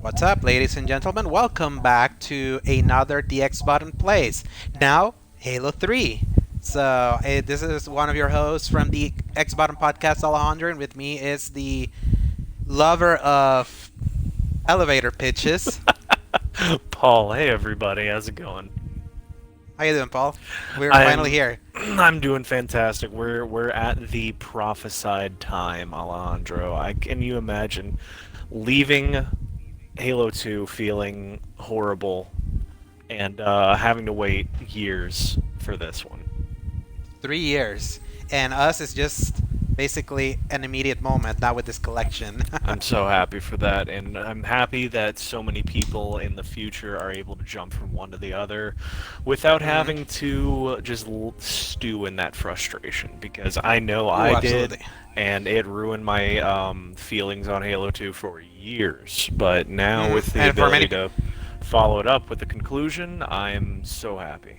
What's up, ladies and gentlemen? Welcome back to another DX Button Plays. Now, Halo 3. This is one of your hosts from the X Button Podcast, Alejandro, and with me is the lover of elevator pitches. Paul, hey everybody, how's it going? How you doing, Paul? We're finally I'm here. I'm doing fantastic. We're at the prophesied time, Alejandro. Can you imagine leaving Halo 2 feeling horrible and having to wait years for this one? 3 years. And us is just basically an immediate moment, not with this collection. I'm so happy for that, and I'm happy that so many people in the future are able to jump from one to the other without Mhm. having to just stew in that frustration, because I know Ooh, I did, absolutely. and it ruined my feelings on Halo 2 for years. But now, with the And for many ability to follow it up with the conclusion, I'm so happy.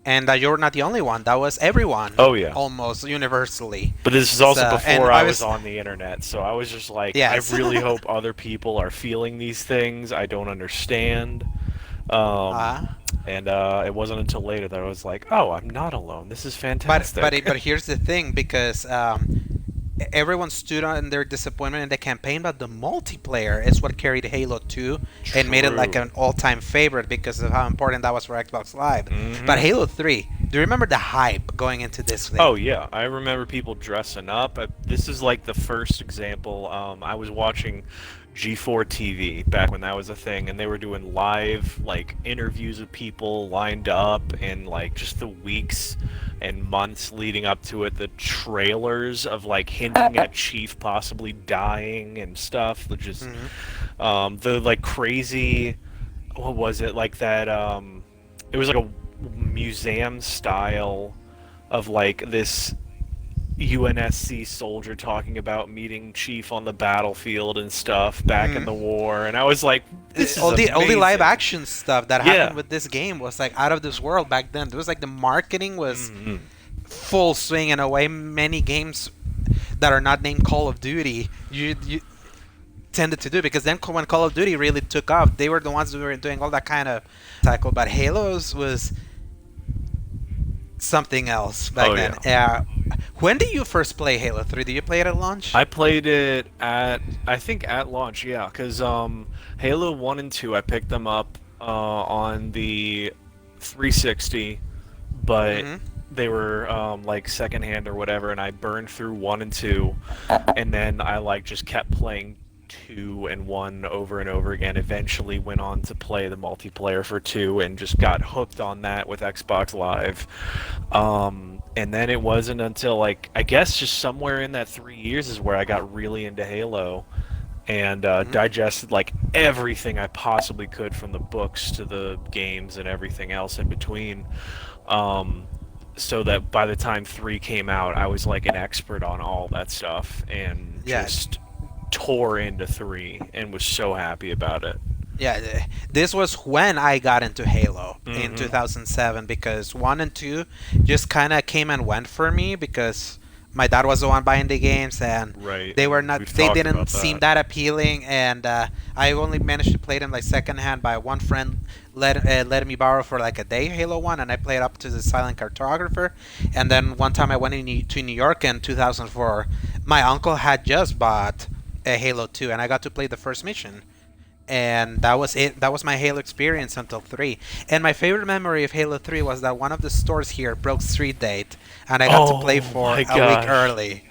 And you're not the only one. That was everyone, Oh, yeah. almost universally. But this is also And before I I was was, on the internet, so I was just like, I yes. really hope other people are feeling these things. I don't understand. uh, Um, and it wasn't until later that I was like, oh, I'm not alone. This is fantastic. but here's the thing, because everyone stood on their disappointment in the campaign, but the multiplayer is what carried Halo 2 and made it like True. an all-time favorite because of how important that was for Xbox Live. But Hmm. Halo 3, do you remember the hype going into this Oh thing? yeah, I remember people dressing up. This is like the first example. I was watching G4 TV back when that was a thing, and they were doing live like interviews of people lined up, and like just the weeks and months leading up to it, the trailers of like hinting at Chief possibly dying and stuff. Hmm. The like crazy, what was it like that? It was like a museum style of like this UNSC soldier talking about meeting Chief on the battlefield and stuff back in Hmm. the war, and I was like, "This is All the live amazing." action stuff that happened Yeah. with this game was like out of this world back then. It was like the marketing was Hmm. full swing in a way many games that are not named Call of Duty you tended to do, because then when Call of Duty really took off, they were the ones who were doing all that kind of cycle. But Halo's was something else back Oh then. yeah. When did you first play Halo 3? Did you play it at launch? I played it at, I think at launch, yeah, because Halo 1 and 2, I picked them up on the 360, but Hmm. they were like secondhand or whatever, and I burned through 1 and 2, and then I like just kept playing 2 and 1 over and over again. Eventually went on to play the multiplayer for 2 and just got hooked on that with Xbox Live. And then it wasn't until like, I guess just somewhere in that 3 years is where I got really into Halo and Hmm. digested like everything I possibly could, from the books to the games and everything else in between. Um, so that by the time 3 came out, I was like an expert on all that stuff and Yeah. just tore into 3 and was so happy about it. Yeah, this was when I got into Halo in Hmm. 2007, because 1 and 2 just kind of came and went for me because my dad was the one buying the games, and Right, they were and not we've they talked didn't about seem that. that appealing, and I only managed to play them like secondhand by one friend let me borrow for like a day Halo 1, and I played up to the Silent Cartographer. And then one time I went to New York in 2004. My uncle had just bought a Halo 2, and I got to play the first mission, and that was it. That was my Halo experience until 3. And my favorite memory of Halo 3 was that one of the stores here broke street date, and I got to play Oh for my a week gosh. early.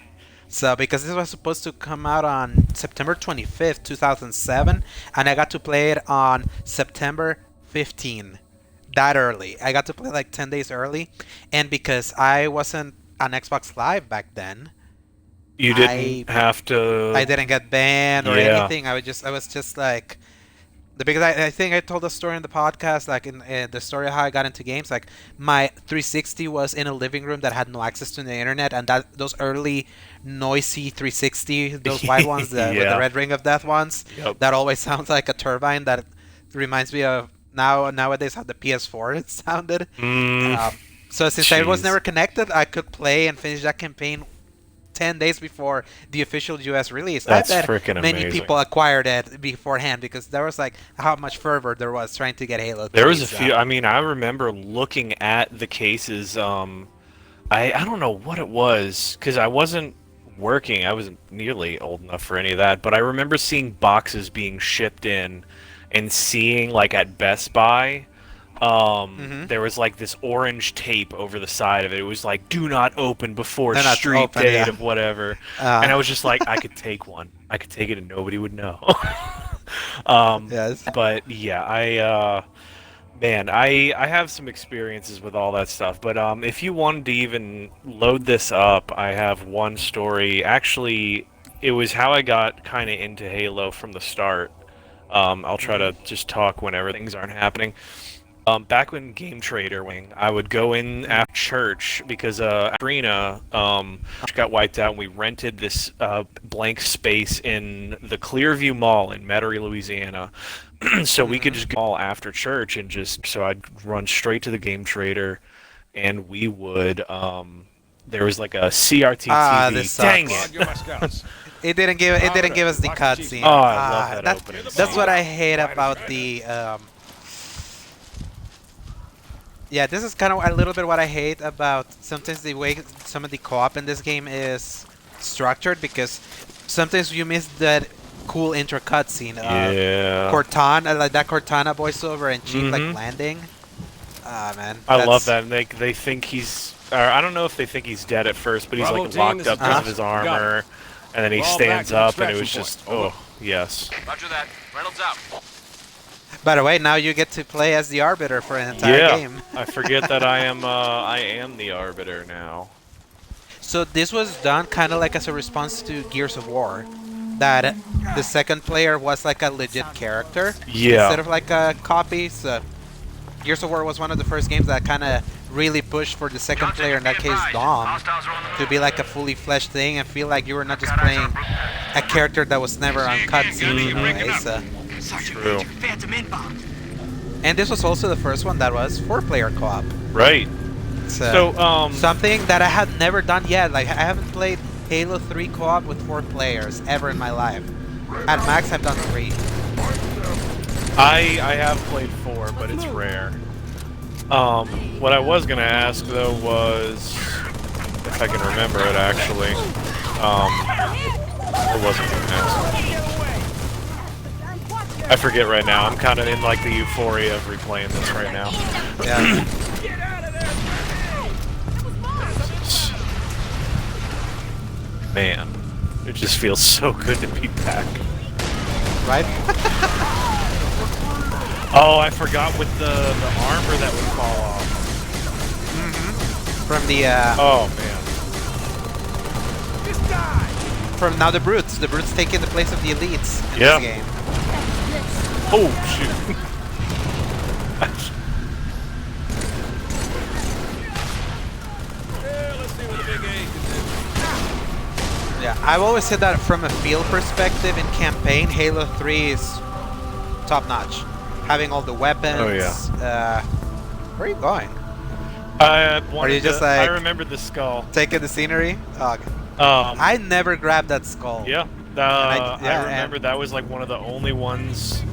So because this was supposed to come out on September 25th, 2007, and I got to play it on September 15th. That early. I got to play like 10 days early, and because I wasn't on Xbox Live back then, You didn't I have I to. didn't get banned or Yeah. anything. I was just like, because I think I told the story in the podcast, like in the story of how I got into games. Like my 360 was in a living room that had no access to the internet, and that those early noisy 360, those white ones, with the Yeah. red ring of death ones, Yep. that always sounds like a turbine. That reminds me of nowadays how the PS4 sounded. Mm, Um, so since I was jeez. never connected, I could play and finish that campaign 10 days before the official US release. That's I bet freaking many amazing. people acquired it beforehand because there was like how much fervor there was trying to get Halo 3. There was a few. I mean, I remember looking at the cases. I don't know what it was because I wasn't working. I wasn't nearly old enough for any of that. But I remember seeing boxes being shipped in, and seeing like at Best Buy, there was like this orange tape over the side of it. It was like, "Do not open before Do not street open, date yeah. of whatever." And I was just like, I could take one. I could take it and nobody would know. Yes. But yeah, man, I have some experiences with all that stuff. But if you wanted to even load this up, I have one story. Actually, it was how I got kind of into Halo from the start. I'll try to just talk whenever things aren't happening. Back when Game Trader wing, I would go in after church because Katrina got wiped out, and we rented this blank space in the Clearview Mall in Metairie, Louisiana. So we could just go all after church and so I'd run straight to the Game Trader, and we would there was like a CRT TV. This Dang sucks. it! It didn't give us the cutscene. Oh, I love that opening That's scene. what I hate about the. Yeah, this is kind of a little bit what I hate about sometimes the way some of the co-op in this game is structured, because sometimes you miss that cool intro cutscene. Yeah. Cortana, like that Cortana voiceover and Chief like Mhm. landing. Ah man. I that's- love that. And they think he's. Or I don't know if they think he's dead at first, but he's Bravo like team, locked this up is because Josh. of his We got it. armor, and then he We're all stands back to up, and it was extraction just point. Over. yes. Roger that. Reynolds out. By the way, now you get to play as the Arbiter for an entire Yeah. game. I forget that I am the Arbiter now. So this was done kind of like as a response to Gears of War, that the second player was like a legit character Yeah. instead of like a copy. So Gears of War was one of the first games that kind of really pushed for the second player, in that case Dom, to be like a fully fleshed thing and feel like you were not just playing a character that was never on cutscene. Anyway, so. True. And this was also the first one that was 4-player co-op. Right. So Something that I had never done yet. Like, I haven't played Halo 3 co-op with 4 players ever in my life. At max, I've done 3. I have played 4, but it's rare. What I was gonna ask though was if I can remember it actually. I wasn't gonna ask. I forget right now. I'm kind of in like the euphoria of replaying this right now. Yeah. Man, it just feels so good to be back. Right? Oh, I forgot with the armor that would fall off. From the, Oh man. from now the Brutes. The Brutes taking the place of the Elites in Yeah. this game. Oh shoot. Yeah, I've always said that from a feel perspective in campaign, Halo 3 is top notch. Having all the weapons. Oh, yeah. Where are you going? I wanted you just to, like- I remember the skull. Taking the scenery? Oh, I I never grabbed that skull. yeah. yeah, I remember that was like one of the only ones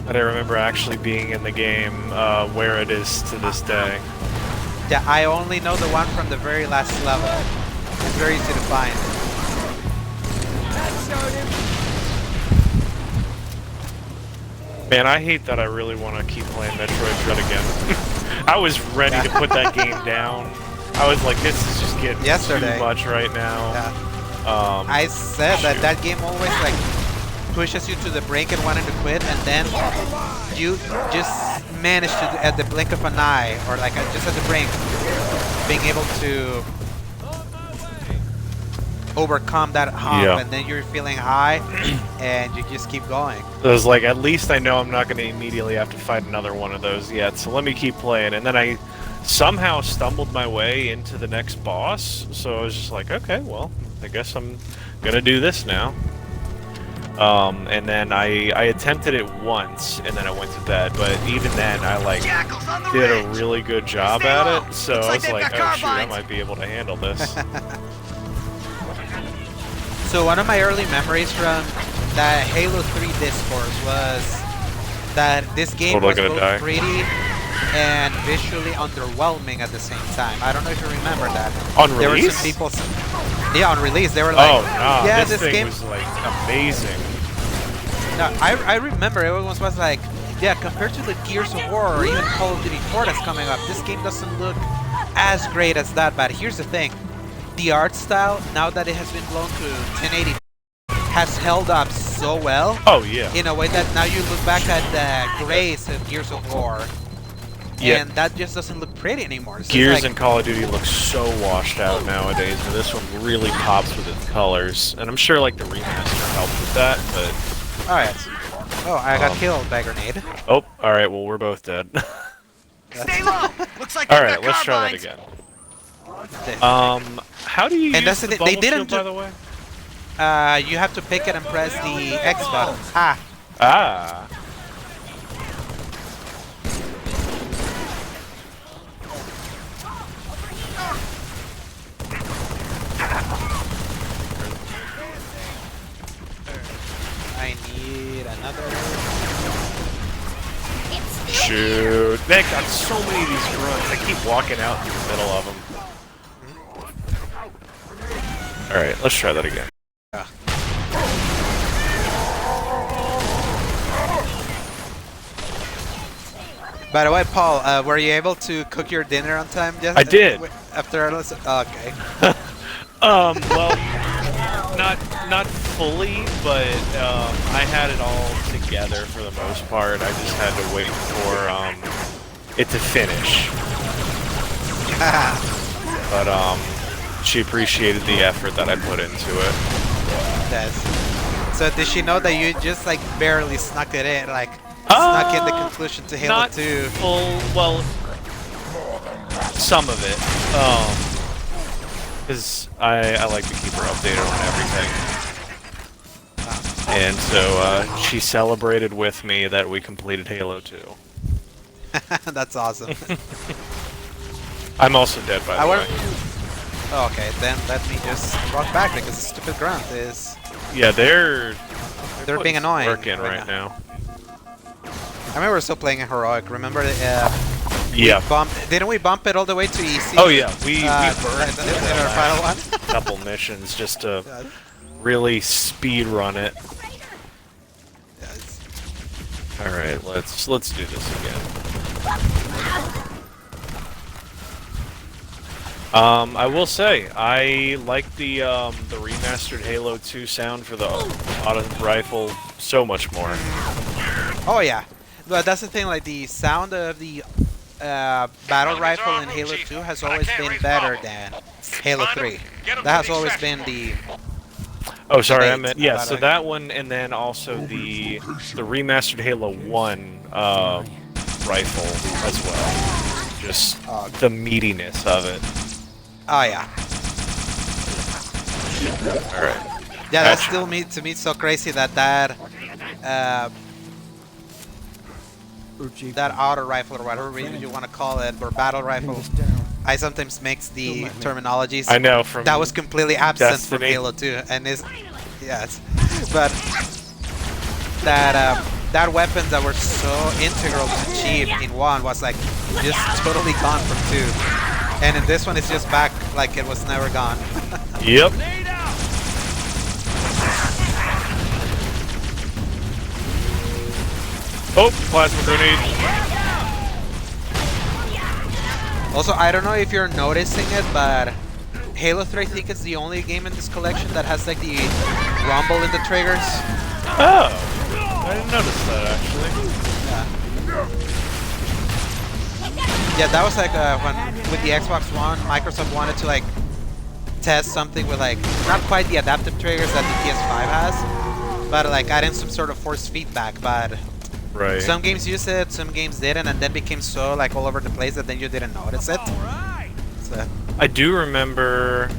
that I remember actually being in the game where it is to this day. Yeah, I only know the one from the very last level. It's very easy to find. Man, I hate that I really want to keep playing Metroid Dread again. I was ready to put that game down. I was like, this is just getting Yesterday. too much right now. Yeah. I said that game always like pushes you to the brink and wanting to quit, and then you just manage to, at the blink of an eye, or like just at the brink, being able to overcome that hump, Yeah. and then you're feeling high, and you just keep going. I was like, at least I know I'm not going to immediately have to fight another one of those yet, so let me keep playing. And then I somehow stumbled my way into the next boss, so I was just like, okay, well, I guess I'm going to do this now. And then I attempted it once, and then I went to bed, but even then, I like did a really good job at it, so I was like, oh shoot, I might be able to handle this. So one of my early memories from the Halo 3 discourse was that this game Totally was gonna both die. pretty and visually underwhelming at the same time. I don't know if you remember that. On There were release? some people. Yeah, on release they were like, Oh, nah, "Yeah, this this thing game." was like amazing. No, I remember everyone was like, "Yeah, compared to the Gears of War or even Call of Duty 4 that's coming up, this game doesn't look as great as that." But here's the thing: the art style, now that it has been blown to 1080, has held up so well. Oh yeah. In a way that now you look back at the grays of Gears of War, Yeah. and that just doesn't look pretty anymore. So it's Gears like, and Call of Duty look so washed out nowadays, but this one really pops with its colors. And I'm sure like the remaster helped with that, but alright. Oh, I got Um, killed by a grenade. oh, all right. Well, we're both dead. Stay low. Looks like all they've right, got let's try that carbines. again. How do you And use that's the the thing, they bubble didn't shield, do- by the way? You have to pick it and press the X button. Ah, Ah. I need another. Shoot. They got so many of these grunts. I keep walking out in the middle of them. Alright, let's try that again. By the way, Paul, were you able to cook your dinner on time? Just I did. After I listen. Okay. Well, not fully, but I had it all together for the most part. I just had to wait for it to finish. But she appreciated the effort that I put into it. Yes. So did she know that you just like barely snuck it in, like snuck in the conclusion to Halo Not 2? full. Well, some of it. Because I like to keep her updated on everything. And so she celebrated with me that we completed Halo 2. That's awesome. I'm also dead, by the way. Oh, okay, then let me just walk back because the stupid grunt is. Yeah, they're being annoying working right right now. I remember still playing a heroic. Remember? Yeah. Didn't we bump it all the way to EC? Oh yeah, we burned in our final one. a couple missions just to really speed run it. Yes. All right, let's do this again. I will say I like the remastered Halo 2 sound for the auto rifle so much more. Oh yeah, but that's the thing. Like the sound of the battle rifle in Halo 2 has always been better than Halo 3. That has always been the. Oh, sorry, I Debate meant yeah. about So it. that one, and then also the remastered Halo 1 rifle as well. Just the meatiness of it. Oh yeah. All right. Yeah, that's Gotcha. still to me so crazy that that auto rifle or whatever you want to call it, or battle rifle. I sometimes mix the terminologies. I know from That was completely absent from Destiny. Halo 2, and is yes, but that weapons that were so integral to Chief in 1 was like just totally gone from 2, and in this one it's just back like it was never gone. Yep. Oh, plasma grenade. Also, I don't know if you're noticing it, but Halo 3 I think is the only game in this collection that has like the rumble in the triggers. Oh, I didn't notice that actually. Yeah, that was like when with the Xbox One, Microsoft wanted to like test something with like not quite the adaptive triggers that the PS5 has, but like adding some sort of force feedback. But Right. some games use it, some games didn't, and then became so like all over the place that then you didn't notice it. So, I do remember,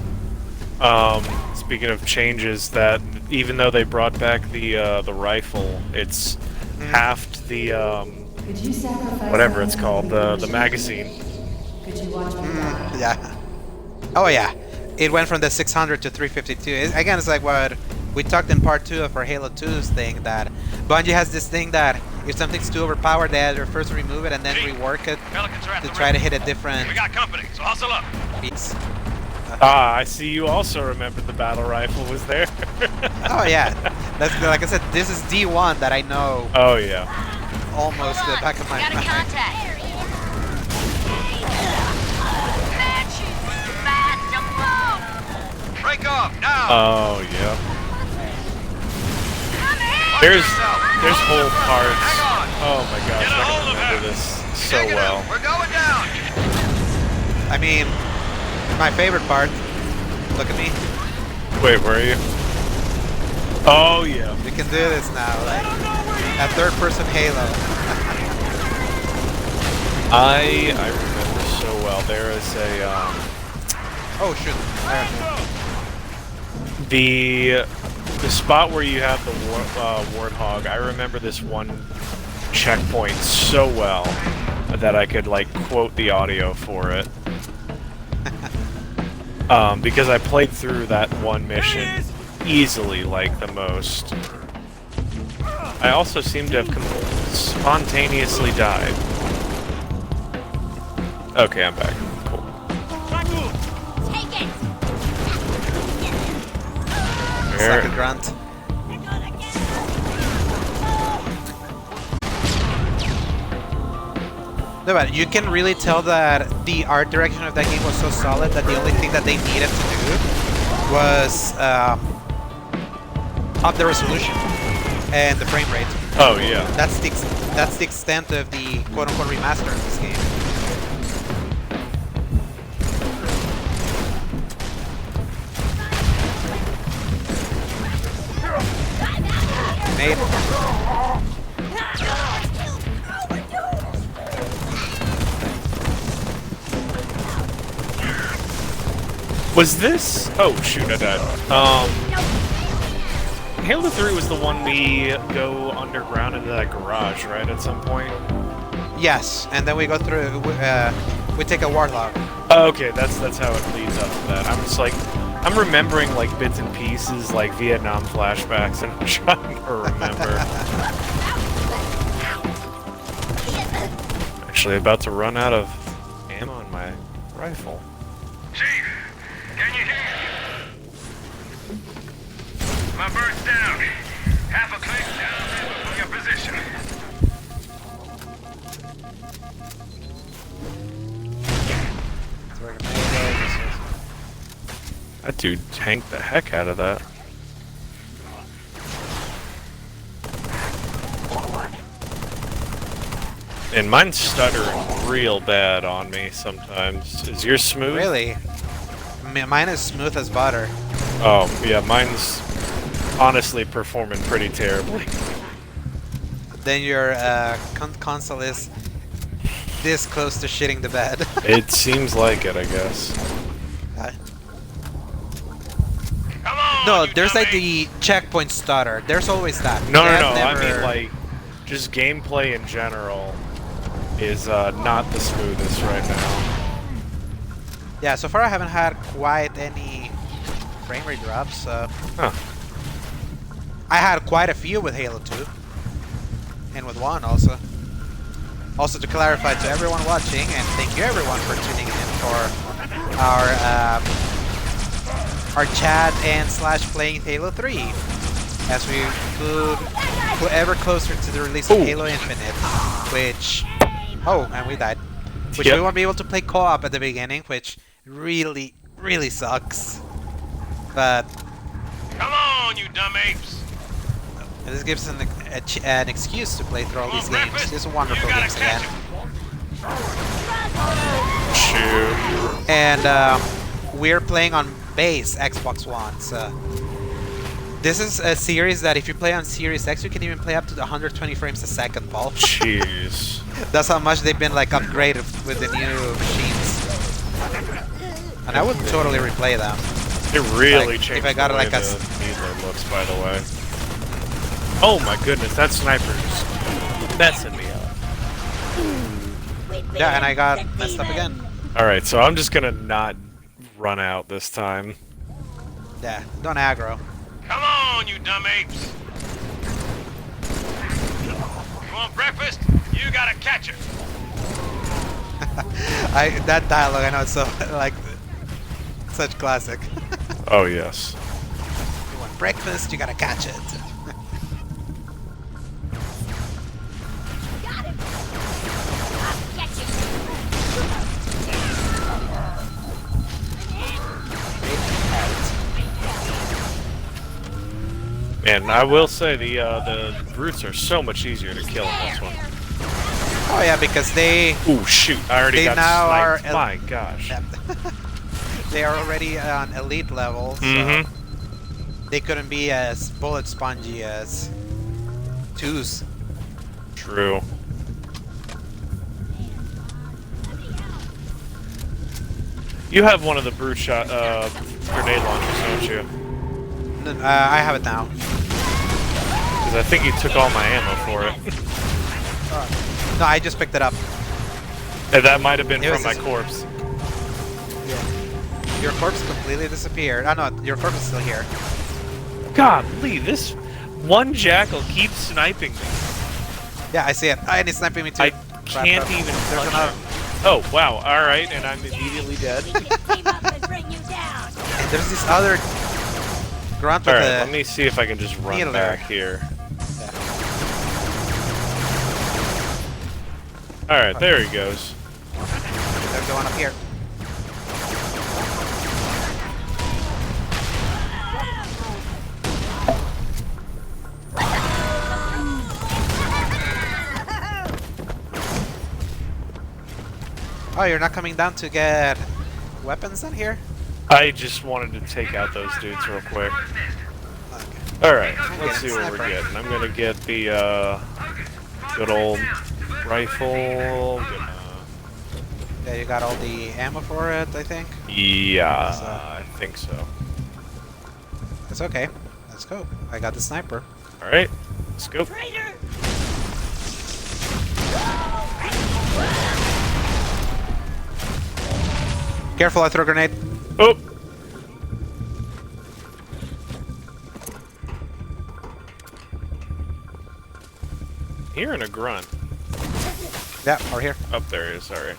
speaking of changes, that even though they brought back the rifle, it's halved the whatever it's called, the magazine. Could you watch me die? yeah. Oh yeah. it went from the 600 to 352. Again, it's like what we talked in part 2 of our Halo 2's thing, that Bungie has this thing that if something's too overpowered, they either first remove it and then rework it Pelicans are at to the try to river. hit a different We got company, so hustle up. beats. Ah, I see you also remembered the battle rifle was there. Oh yeah, that's like I said. This is D1 that I know Oh yeah. almost the back of my Got a mind. contact. Bad shoot. Bad to blow. Break off now. Oh yeah. I'm here. There's whole parts. Hang on. Oh my gosh, Get a I hold can of remember her. this so Take it well. out. We're going down. I mean, my favorite part. Look at me. Wait, where are you? Oh yeah. We can do this now, like a third-person Halo. I remember so well. There is a Oh shoot! the spot where you have the warthog. I remember this one checkpoint so well that I could like quote the audio for it. Because I played through that one mission easily, like the most. I also seem to have spontaneously died. Okay, I'm back. Cool. Take it. Sucker grunt. No, but you can really tell that the art direction of that game was so solid that the only thing that they needed to do was up the resolution and the frame rate. Oh yeah. That's the extent of the quote-unquote remaster of this game. Made. Was this? Oh shoot, I died. Halo 3 was the one we go underground into that garage, right? At some point. Yes, and then we go through. We take a warthog. Oh, okay, that's how it leads up to that. I'm just like, I'm remembering like bits and pieces, like Vietnam flashbacks, and I'm trying to remember. Actually, about to run out of ammo on my rifle. Chief, can you hear me? My bird's down. Half a click down from your position. That dude tanked the heck out of that. And mine's stuttering real bad on me sometimes. Is yours smooth? Really? Mine is smooth as butter. Oh, yeah, mine's honestly performing pretty terribly. Then your console is this close to shitting the bed. It seems like it, I guess. Come on, No, you there's like dummy. the checkpoint stutter. There's always that. No, They no, have no, I never- mean, like, just gameplay in general is not the smoothest right now. Yeah, so far I haven't had quite any frame rate drops. Huh. I had quite a few with Halo 2. And with 1 also. Also to clarify to everyone watching, and thank you everyone for tuning in for our chat and / playing Halo 3. As we move ever closer to the release of Ooh. Halo Infinite, which... Oh, and we died. Which Yep. we won't be able to play co-op at the beginning, which really, really sucks. But Come on, you dumb apes. this gives us an excuse to play through all these Come on, games. Griffith. These are wonderful You gotta games catch again. Shoot. And we're playing on base Xbox One, so this is a series that if you play on Series X, you can even play up to 120 frames a second, Paul. Jeez. That's how much they've been like upgraded with the new machines. And I would totally replay them. It really Like, if changed I got the it way like a the Needler looks, by the way. Oh my goodness, that sniper's messing me up. Yeah, and I got messed up again. Alright, so I'm just gonna not run out this time. Yeah, don't aggro. Come on, you dumb apes! You want breakfast? You gotta catch it! That dialogue, I know it's so like such classic. Oh yes. You want breakfast, you gotta catch it. Got him. I'll get you. And I will say the brutes are so much easier to kill in this one. Oh yeah, because they Ooh shoot! I already They got now sniped. are- My gosh. they are already on elite level, so Mm-hmm. they couldn't be as bullet spongy as twos. True. You have one of the brute shot grenade launchers, don't you? I have it now. Because I think you took all my ammo for it. No, I just picked it up. And that might have been It was from my just- corpse. Your corpse completely disappeared. Oh no, your corpse is still here. God, Lee, this one jackal keeps sniping me. Yeah, I see it. And he's sniping me too. I Crap, can't crap. even There's punch another. him. Oh, wow, alright, and I'm immediately dead. We can team up and bring you down. And there's this other grunt with Alright, a. let me see if I can just run needler. back here. Alright, there he goes. There's the one up here. Oh, you're not coming down to get weapons in here? I just wanted to take out those dudes real quick. Okay. Alright, I'm let's see getting what we're sniper. getting. I'm gonna get the, good old rifle. Yeah, you got all the ammo for it, I think. Yeah, So- I think so. It's okay. Let's go. I got the sniper. Alright, let's go. Traitor! Careful, I throw a grenade. Oh! Hearing a grunt. Yeah, over here. Up there he is, sorry.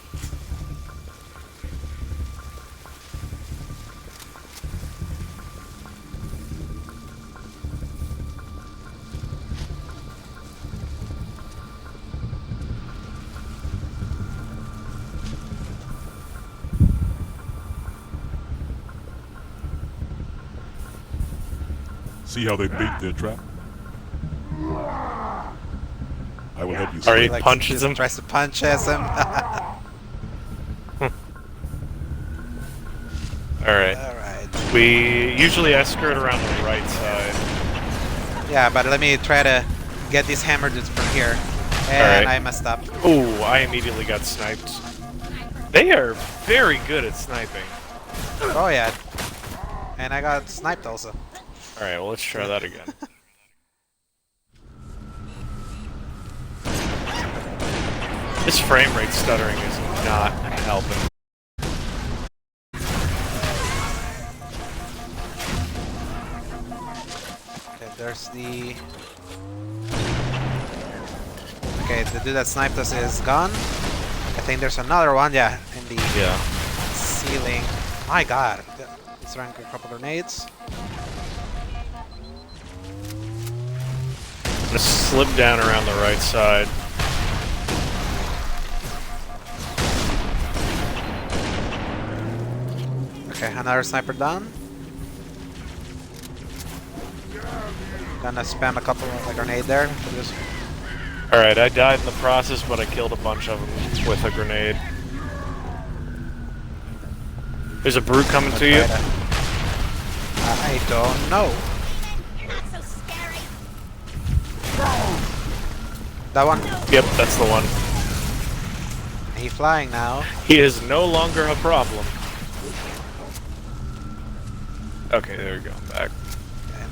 See how they bait their trap? I will help you. Are sir. you- Like, punches just him? Tries to punch us him. Alright. Alright. Usually I skirt around the right side. Yeah, but let me try to get these hammer dudes from here. And Alright. I messed up. Ooh, I immediately got sniped. They are very good at sniping. Oh yeah. And I got sniped also. Alright, well let's try that again. This frame rate stuttering is not helping. Okay, there's the... Okay, the dude that sniped us is gone. I think there's another one, yeah, in the Yeah. ceiling. My god. Let's rank a couple grenades. I'm gonna slip down around the right side. Okay, another sniper down. Gonna spam a couple of a grenade there. Just Alright, I died in the process, but I killed a bunch of them with a grenade. There's a brute coming to you. I don't know. Not so scary. That one. Yep, that's the one. He's flying now. He is no longer a problem. Okay, there we go. I'm back. Okay.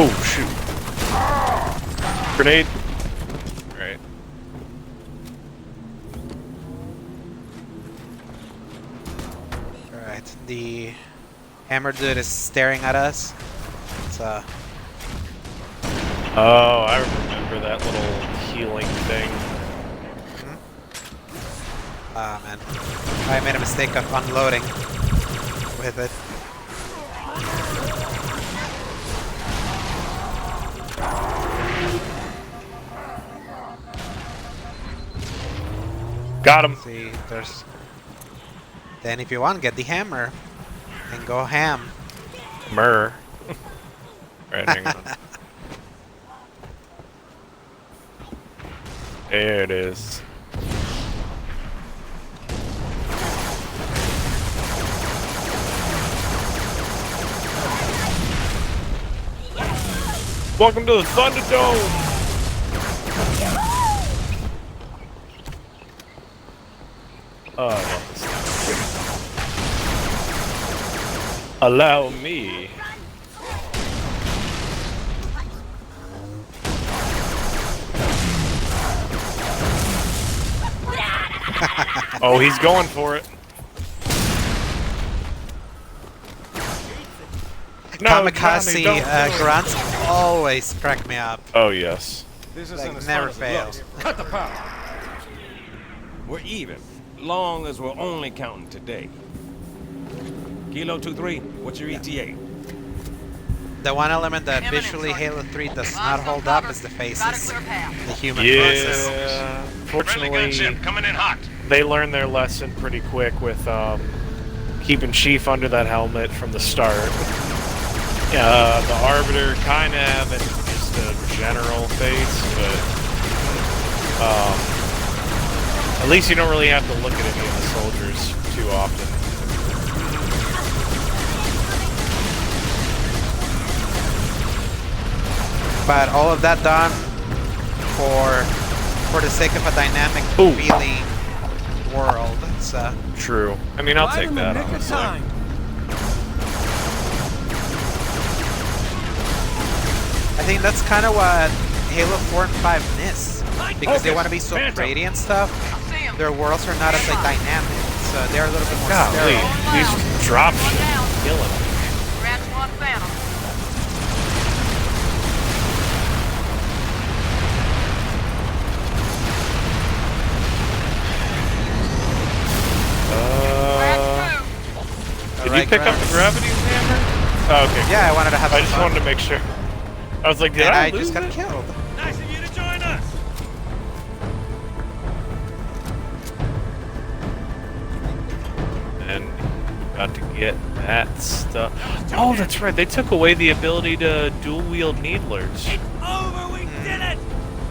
Oh shoot. Grenade. Right. Alright, the hammer dude is staring at us. So, Oh, I remember that little healing thing. ah man. I made a mistake of unloading with it. Got him. See, there's... Then if you want, get the hammer and go ham. Myrrh. Right, hang on. There it is. Welcome to the Thunderdome! Oh, I love this thing. Allow me. Oh, he's going for it. No, Kamikaze Johnny, don't do it. grunts always crack me up. Oh, yes. This Like, isn't as never fun as it looks. fails. Cut the power. We're even, long as we're only counting today. Kilo 2-3, what's your ETA? The one element that visually Halo 3 does not hold up is the faces. The human faces. Yeah. Friendly Fortunately, gunship coming in hot. they learned their lesson pretty quick with keeping Chief under that helmet from the start. The Arbiter kind of having just a general face, but at least you don't really have to look at any of the soldiers too often. But all of that done for the sake of a dynamic Ooh. feeling world. So True. I mean, I'll take that, honestly. I think that's kind of what Halo 4 and 5 miss. Because they want to be so pretty and stuff, their worlds are not as like dynamic. So they're a little bit more Golly, sterile. these drop shit killing me. Rats one phantom. Did you Alright, pick up the Grunts. gravity hammer? Oh, okay. Cool. Yeah, I wanted to have I some just fun. wanted to make sure. I was like, did And I I lose just got it? killed. Nice of you to join us. And got to get that stuff. Oh, that's right. They took away the ability to dual wield needlers. Over, we did it.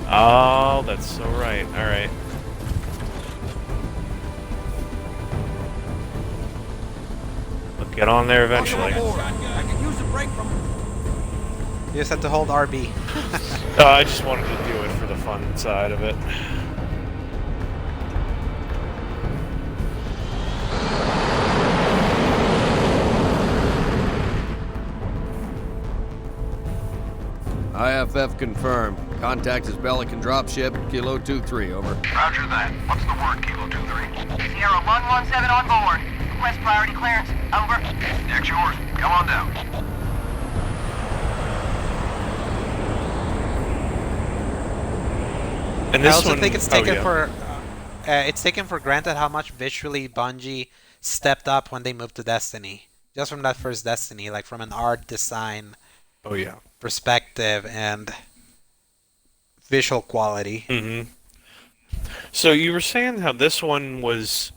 Oh, that's so right. All right. We'll get on there eventually. I can use a break from... You just have to hold RB. I just wanted to do it for the fun side of it. IFF confirmed. Contact is Pelican dropship, Kilo 2-3, over. Roger that. What's the word, Kilo 2-3? Sierra 117 on board. Request priority clearance. Over. Deck's yours. Come on down. And I this also one, think it's oh, taken yeah. it's taken for granted how much visually Bungie stepped up when they moved to Destiny. Just from that first Destiny, like from an art design Oh yeah. perspective and visual quality. Mm-hmm. So you were saying how this one was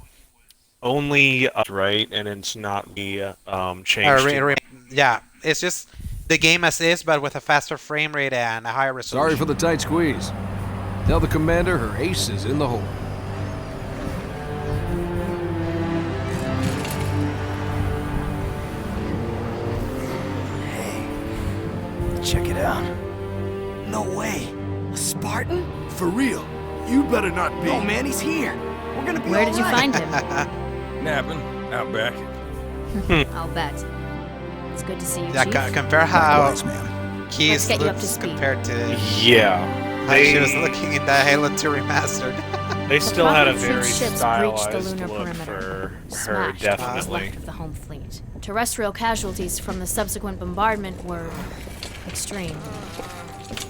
only right, and it's not the changed. Yeah, it's just the game as is, but with a faster frame rate and a higher resolution. Sorry for the tight squeeze. Tell the commander her ace is in the hole. Check it out. No way. A Spartan? For real. You better not be. Oh man, he's here. We're gonna be Where did you find him? Napping, out back. I'll bet. It's good to see you, Yeah, Chief. compare how man. Keys Let's get you up to looks speed. compared to Yeah. She was looking in the Halo 2 remastered. They still had a Prophet very Truth's ships breached the stylized lunar look perimeter, for her, smashed what was definitely. left of the home fleet. Terrestrial casualties from the subsequent bombardment were extreme.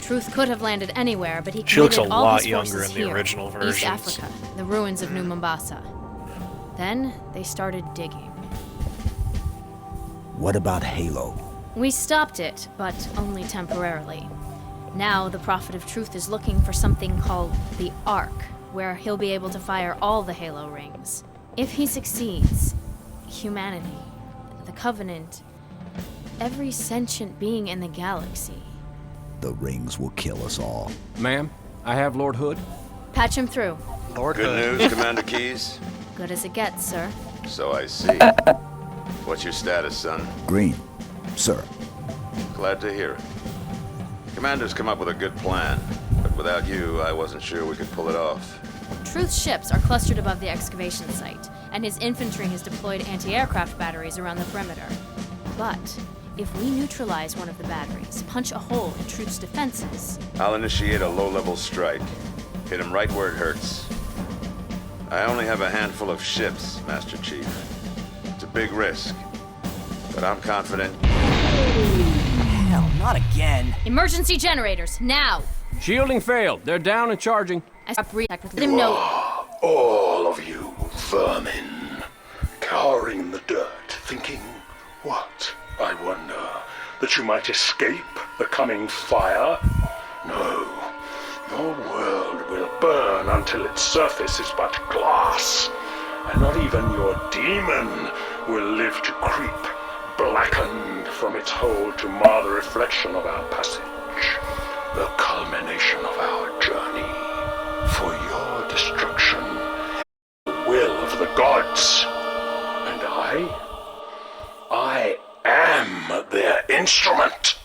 Truth could have landed anywhere, but he She looks committed a all lot his younger forces in the here, original East versions. Africa, the ruins of New Mombasa. Then they started digging. What about Halo? We stopped it, but only temporarily. Now the Prophet of Truth is looking for something called the Ark, where he'll be able to fire all the Halo rings. If he succeeds, humanity, the Covenant, every sentient being in the galaxy. The rings will kill us all. Ma'am, I have Lord Hood. Patch him through. Lord Good Hood. news, Commander Keyes? Good as it gets, sir. So I see. What's your status, son? Green, sir. Glad to hear it. Commander's come up with a good plan, but without you, I wasn't sure we could pull it off. Truth's ships are clustered above the excavation site, and his infantry has deployed anti-aircraft batteries around the perimeter. But if we neutralize one of the batteries, punch a hole in Truth's defenses, I'll initiate a low-level strike. Hit him right where it hurts. I only have a handful of ships, Master Chief. It's a big risk, but I'm confident. Hell, not again. emergency generators, now! Shielding failed. They're down and charging. I stop react with him know. All of you vermin, cowering in the dirt, thinking, what, I wonder, that you might escape the coming fire? No, your world will burn until its surface is but glass, and not even your demon will live to creep, blackened from its hole to mar the reflection of our passage, the culmination of our journey. For your destruction, the will of the gods. And I am their instrument.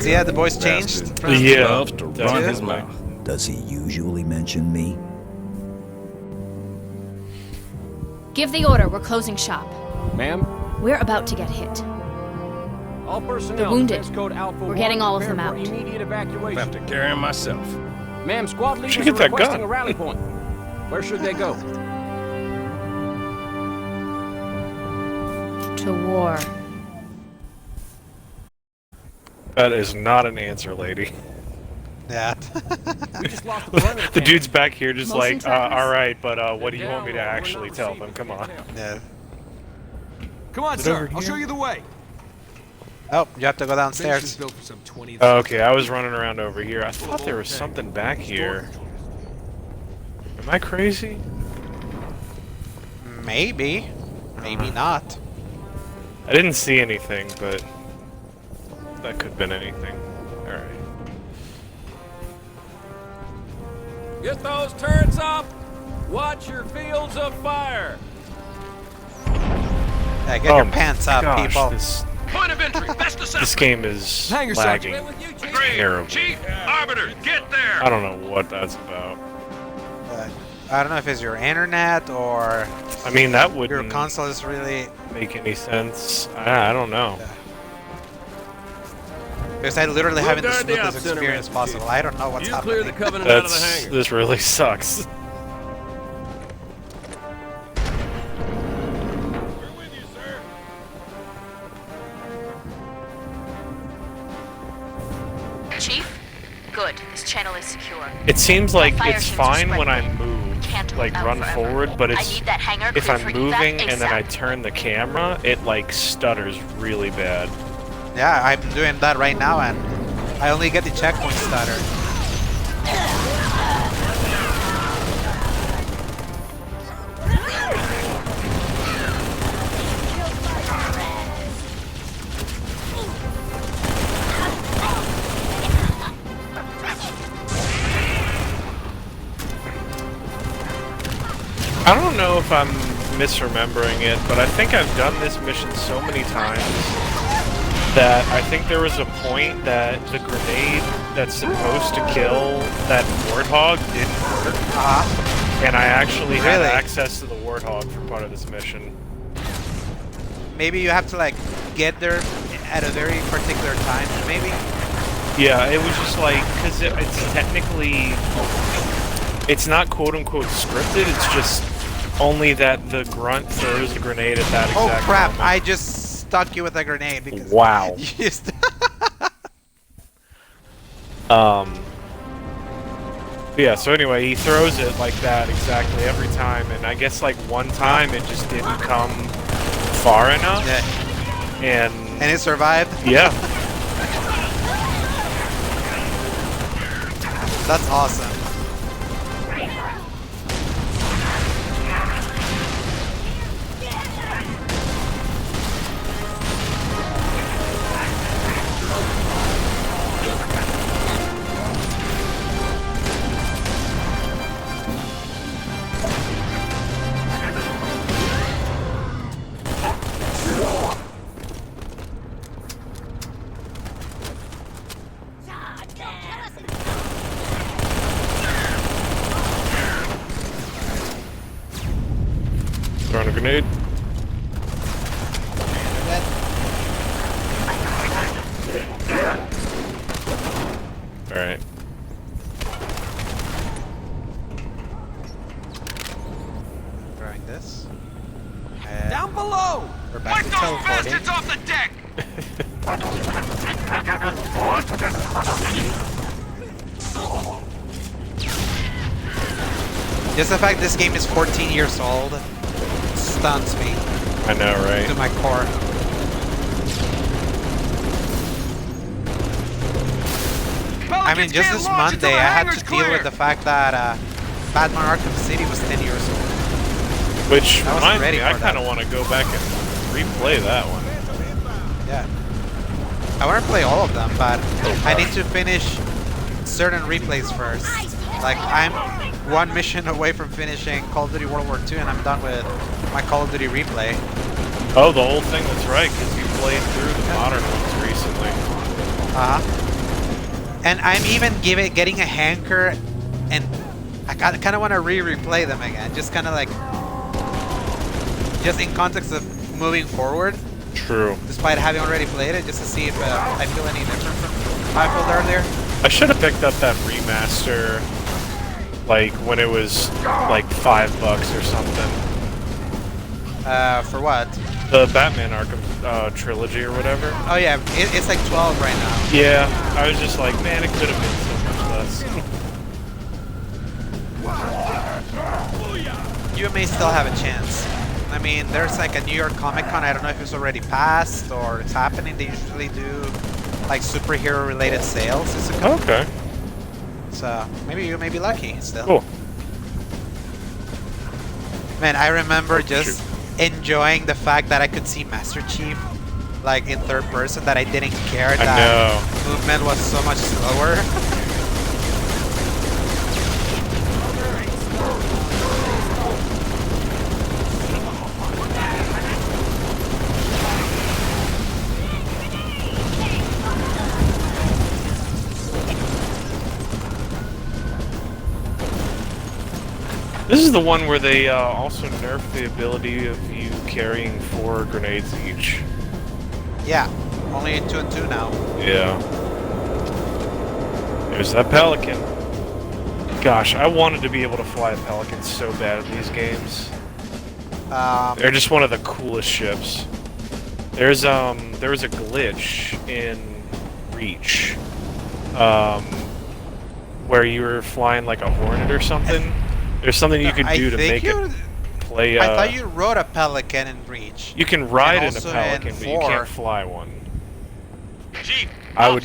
So yeah, the voice changed. Yeah, Loves to run his definitely. mouth. Does he usually mention me? Give the order, we're closing shop. Ma'am, We're about to get hit. all personnel. The wounded. defense code Alpha We're getting 1, all of prepare them for out. Immediate evacuation. I have to carry him myself. Ma'am, squad leaders Should get are that requesting gun. a rally point. Where should they go? To war. That is not an answer, lady. Yeah. We just lost the perimeter The cannon. dude's back here just Motion like, trackers? alright, but what do you want me to actually tell them? Come on. Yeah. Come on, Is it over sir. I'll here? show you the way. Oh, you have to go downstairs. built for some 20. Oh, okay, I was running around over here. I thought there was something back here. Am I crazy? Maybe. Maybe not. I didn't see anything, but that could have been anything. Alright. Get those turrets up. Watch your fields of fire. Yeah, get your pants up, gosh, people. Point of entry. Best This assessment. game is Hangar lagging. sergeant. With you, Chief. Agreed. terrible. Chief, Arbiter, get there. I don't know what that's about. I don't know if it's your internet or I mean, that your wouldn't console is really. make any sense. I don't know. Because I literally We'll having the guard the smoothest op center, experience Master possible. Chief. I don't know what's You happening. clear the Covenant out of the That's hangar. this really sucks. We're with you, sir. Chief? Good. This channel is secure. It seems like Fire it's sensors fine when spread I move, Can't hold like out run forever. forward, but I it's need that hangar if clear I'm for evac moving and then I ASAP. turn the camera, it like stutters really bad. Yeah, I'm doing that right now, and I only get the checkpoint stutter. I don't know if I'm misremembering it, but I think I've done this mission so many times that I think there was a point that the grenade that's supposed to kill that warthog didn't work. And I actually had Really? access to the warthog for part of this mission. Maybe you have to like get there at a very particular time. Maybe. Yeah, it was just like, because it's technically, it's not quote-unquote scripted, it's just only that the grunt throws a grenade at that exact Oh crap, moment. I just stuck you with a grenade because Wow. you just Yeah, so anyway, he throws it like that exactly every time, and I guess like one time it just didn't come far enough, yeah. and And it survived? yeah. That's awesome. Throwing a grenade. Alright. Throwing this. Down below! We're back to Wipe those teleporting. bastards off the deck! Just the fact this game is 14 years old stuns me I know, right? to my core. I mean, just this Monday, I had to deal with the fact that Batman Arkham City was 10 years old. Which I wasn't reminds ready me, I for kind that. of want to go back and replay that one. Yeah. I want to play all of them, but I need to finish certain replays first. Like, I'm one mission away from finishing Call of Duty World War II, and I'm done with my Call of Duty replay. Oh, the whole thing, that's right, because you played through the modern ones recently. Uh-huh. And I'm even getting a hanker, and I kind of want to replay them again. Just kind of like, just in context of moving forward. True. Despite having already played it, just to see if I feel any different from how I felt earlier. I should have picked up that remaster, like, when it was, like, $5 or something. For what? The Batman Arkham trilogy or whatever. Oh yeah, it's like 12 right now. Yeah, I was just like, man, it could have been so much less. You may still have a chance. I mean, there's like a New York Comic Con. I don't know if it's already passed or it's happening. They usually do like superhero related sales. It's a Okay. So maybe you may be lucky still. Cool. Man, I remember just enjoying the fact that I could see Master Chief like in third person, that I didn't care that movement was so much slower. This is the one where they also nerfed the ability of you carrying 4 grenades each. Yeah, only 2 and 2 now. Yeah. There's that Pelican. Gosh, I wanted to be able to fly a Pelican so bad in these games. They're just one of the coolest ships. There was a glitch in Reach, where you were flying like a Hornet or something. There's something you could do to make it play. I thought you rode a Pelican in Reach. You can ride in a also Pelican, in but you 4. can't fly one. Chief, I would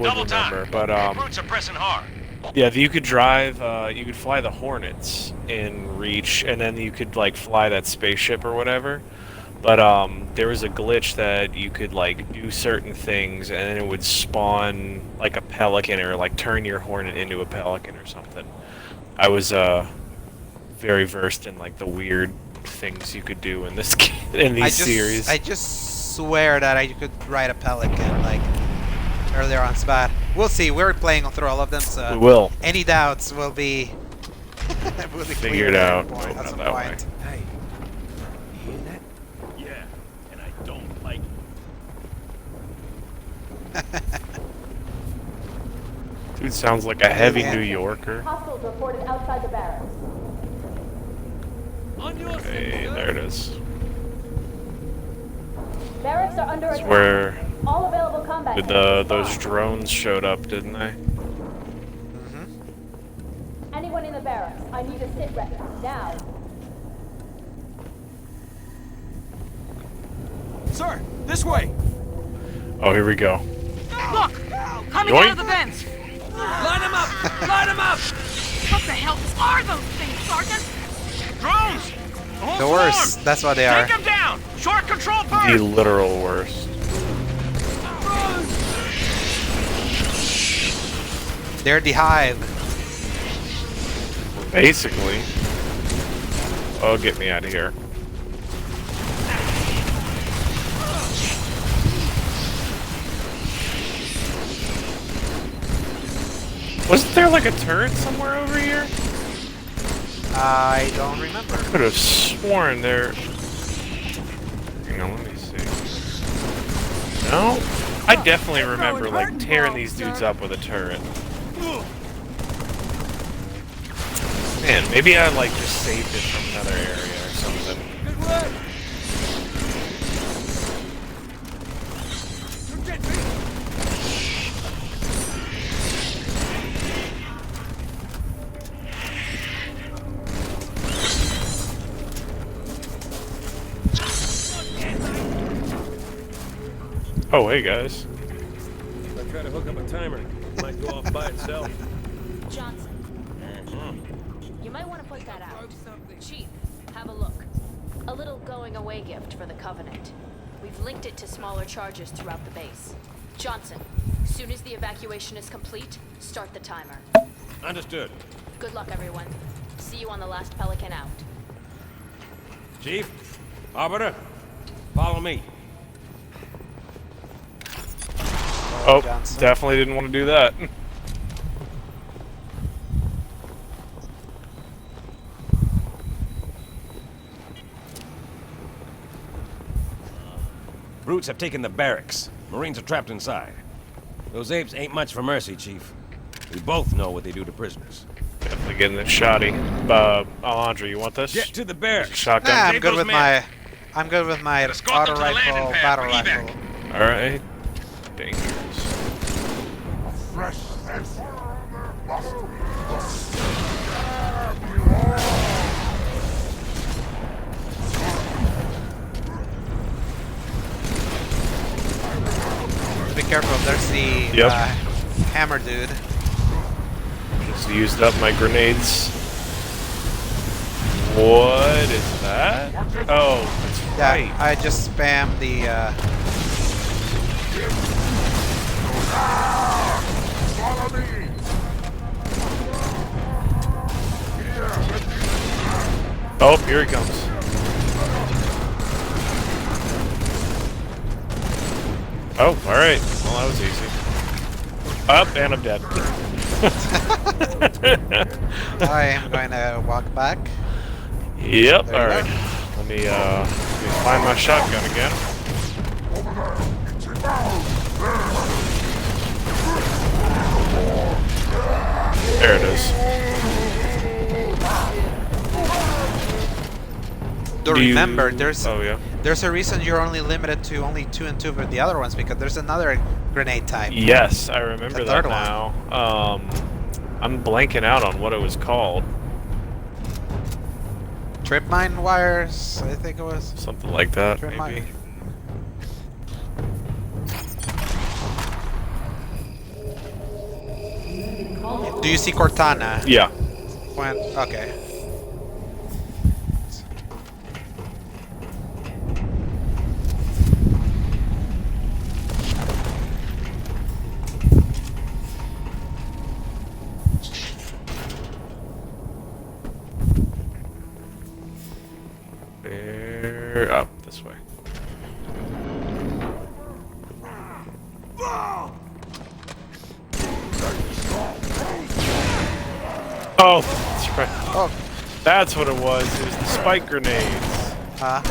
Double time. remember, but Recruits are pressing hard. yeah, you could drive. You could fly the Hornets in Reach, and then you could like fly that spaceship or whatever. But there was a glitch that you could like do certain things, and then it would spawn like a Pelican or like turn your Hornet into a Pelican or something. I was very versed in like the weird things you could do in this in these series. I just swear that I could ride a Pelican like earlier on Spat. We'll see. We're playing through all of them, so We will. any doubts will be will be Figured cleared out. at some That point. Hey, you hear that? Yeah, and I don't like Dude sounds like a heavy New Yorker. Hostiles reported outside the barracks. Hey, there it is. Barracks are under It's attack. where All available combat. did those drones showed up, didn't they? Anyone in the barracks, I need a sit rep now. Sir, this way! Oh, here we go. Look! Coming Yoink. out of the vents! Line them up! Line them up! What the hell are those things, Sergeant? Drones! The worst. That's what they are. Take them down! Short control The burn! literal worst. They're the hive. Basically. Oh, get me out of here. Wasn't there like a turret somewhere over here? I don't remember. I could have sworn there. Hang on, let me see. No? I definitely remember like tearing these dudes up with a turret. Man, maybe I like just saved it from another area or something. Good work! Oh, hey guys. If I try to hook up a timer, it might go off by itself. Johnson, you might want to put that out. Chief, have a look. A little going-away gift for the Covenant. We've linked it to smaller charges throughout the base. Johnson, soon as the evacuation is complete, start the timer. Understood. Good luck, everyone. See you on the last Pelican out. Chief, Arbiter, follow me. Oh, Johnson. definitely didn't want to do that. Brutes have taken the barracks. Marines are trapped inside. Those apes ain't much for mercy, Chief. We both know what they do to prisoners. Definitely getting it shoddy. Alondra, you want this? Get to the barracks. Shotgun? Nah, I'm Save good those with men. my Escort auto them to the landing rifle, pad battle for rifle. evac. Alright. Dangerous. Be careful, there's the Yep. hammer dude. Just used up my grenades. What is that? Oh, that's Yeah, right. I just spammed the Oh, here he comes. Oh, alright. Well, that was easy. Up, and I'm dead. I am going to walk back. Yep, There you alright. go. Let me find my shotgun again. There it is. Do Do you- remember, Oh, yeah. there's a reason you're only limited to only 2 and 2 for the other ones, because there's another grenade type. Yes, I remember The that third one. now. I'm blanking out on what it was called. Trip mine wires, I think it was. Something like that, Trip maybe. mine. Do you see Cortana? Yeah. When? Okay. There, up this way. Oh, that's right. Oh. That's what it was. It was the spike grenades. Huh?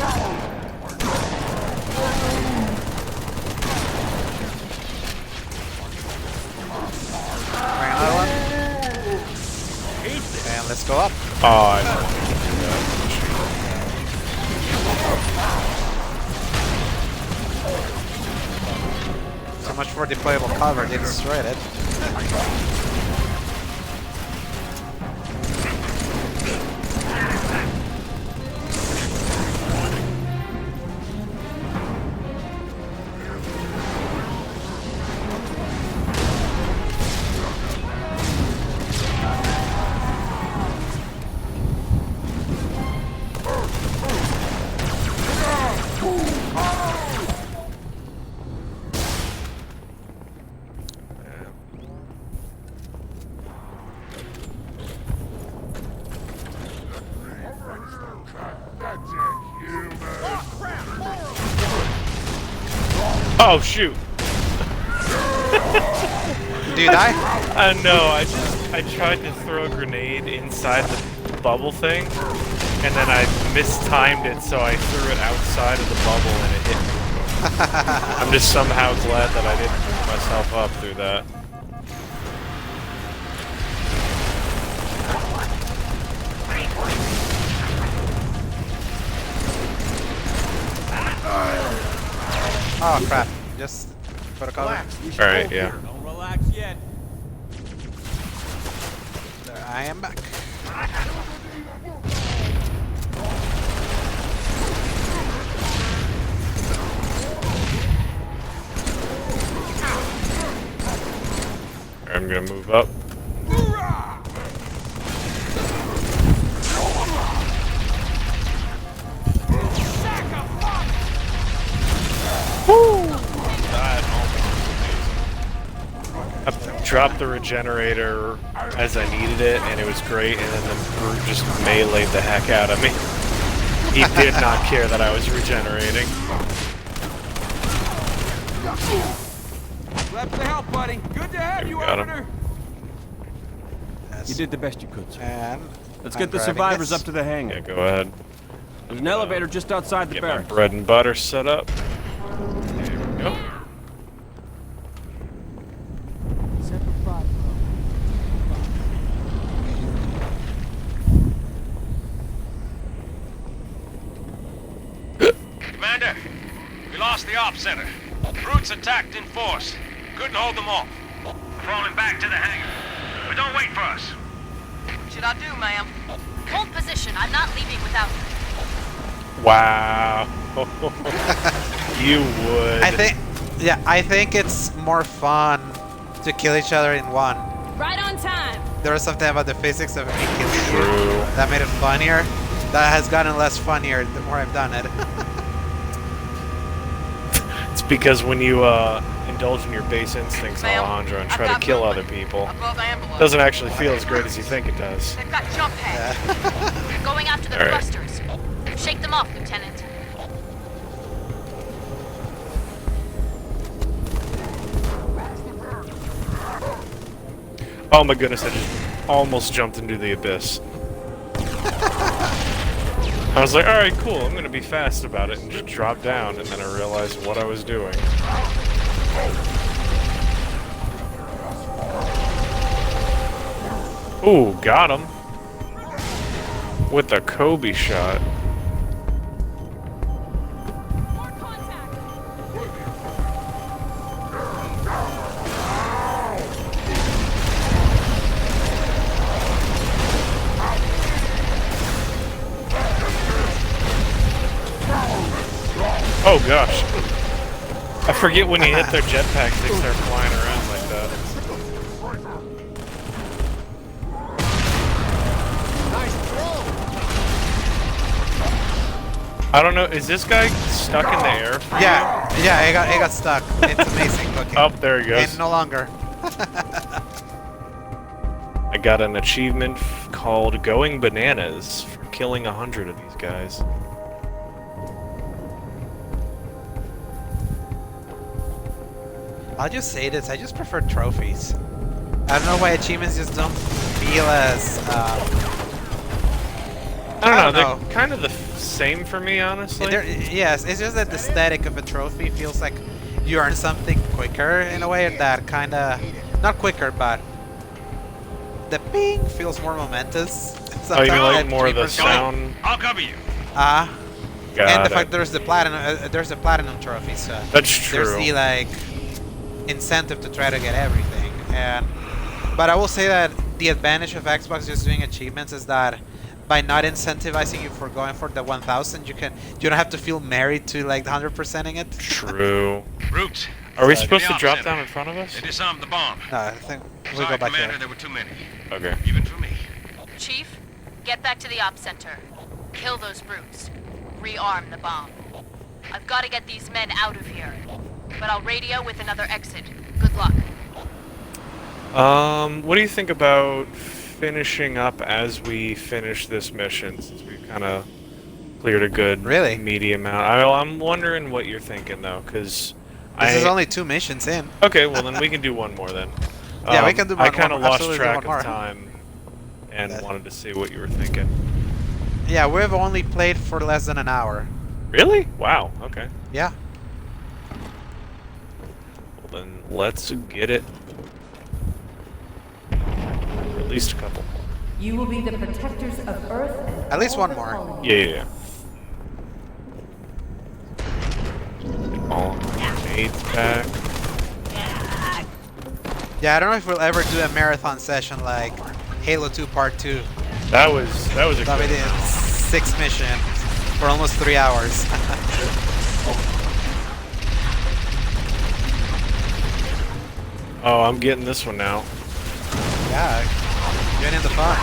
Bring another let's go up. Oh, I know. So much for deployable cover. They destroyed it. Oh shoot! Do you die? No, I tried to throw a grenade inside the bubble thing, and then I mistimed it, so I threw it outside of the bubble and it hit me. I'm just somehow glad that I didn't move myself up through that. Oh crap! Just put a cover. All right, yeah. Don't relax yet. There I am back. I'm gonna move up. I dropped the regenerator as I needed it, and it was great, and then the brute just meleeed the heck out of me. He did not care that I was regenerating. Glad to help, buddy. Good to have you, got him. Arbiter. Yes. You did the best you could, sir. And Let's I'm get the grabbing survivors this. up to the hangar. Yeah, go ahead. There's an elevator just outside the Get my barracks. bread and butter set up. There we go. Commander, we lost the op center. Brutes attacked in force. Couldn't hold them off. Falling back to the hangar. But don't wait for us. What should I do, ma'am? Hold position. I'm not leaving without you. Wow. You would. I think it's more fun to kill each other in one. Right on time. There was something about the physics of me killing True. you that made it funnier. That has gotten less funnier the more I've done it. It's because when you indulge in your base instincts, Ma'am, Alejandro, and I've try to got kill movement other people, above the envelope. doesn't actually feel as great as you think it does. They've got jump pads. We're going after the All right. thrusters. Shake them off, Lieutenant. Oh my goodness, I just almost jumped into the abyss. I was like, alright, cool, I'm gonna be fast about it, and just drop down, and then I realized what I was doing. Ooh, got him. With the Kobe shot. Oh gosh. I forget when you hit their jetpacks, they start flying around like that. I don't know, is this guy stuck in the air? Yeah, it got stuck. It's amazing looking. Oh, there he goes. And no longer. I got an achievement called Going Bananas for killing 100 of these guys. I'll just say this, I just prefer trophies. I don't know why achievements just don't feel as, I don't know, they're kind of the same for me, honestly. Yes, it's just that the aesthetic of a trophy feels like you earn something quicker in a way that kind of, not quicker, but the ping feels more momentous. Oh, you Sometimes like at more of the 3%. sound? I'll cover you. And Got the it. fact there's the platinum trophy, so That's there's true. the like incentive to try to get everything. But I will say that the advantage of Xbox just doing achievements is that by not incentivizing you for going for the 1000, you don't have to feel married to like 100%ing it. True. Roots. Are we To supposed the to drop op down center. in front of us? They disarmed the bomb. No, I think we Sorry, go back Commander, here. there were too many. Okay. Even for me. Chief, get back to the op center. Kill those brutes. Rearm the bomb. I've got to get these men out of here. But I'll radio with another exit. Good luck. What do you think about finishing up as we finish this mission, since we've kind of cleared a good meaty amount? I'm wondering what you're thinking, though, because This is only 2 missions in. Okay, well then we can do one more then. Yeah, we can do one I kind more. of lost Absolutely do track one more. of time and wanted to see what you were thinking. Yeah, we've only played for less than an hour. Really? Wow. Okay. Yeah. Well then, let's get it. At least a couple. You will be the protectors of Earth and At least all one the more. colonies. Yeah. All grenades back. Yeah, I don't know if we'll ever do a marathon session like Halo 2 Part 2. That was a That we good did 6 missions for almost 3 hours. Oh, I'm getting this one now. Yeah, get in the fun.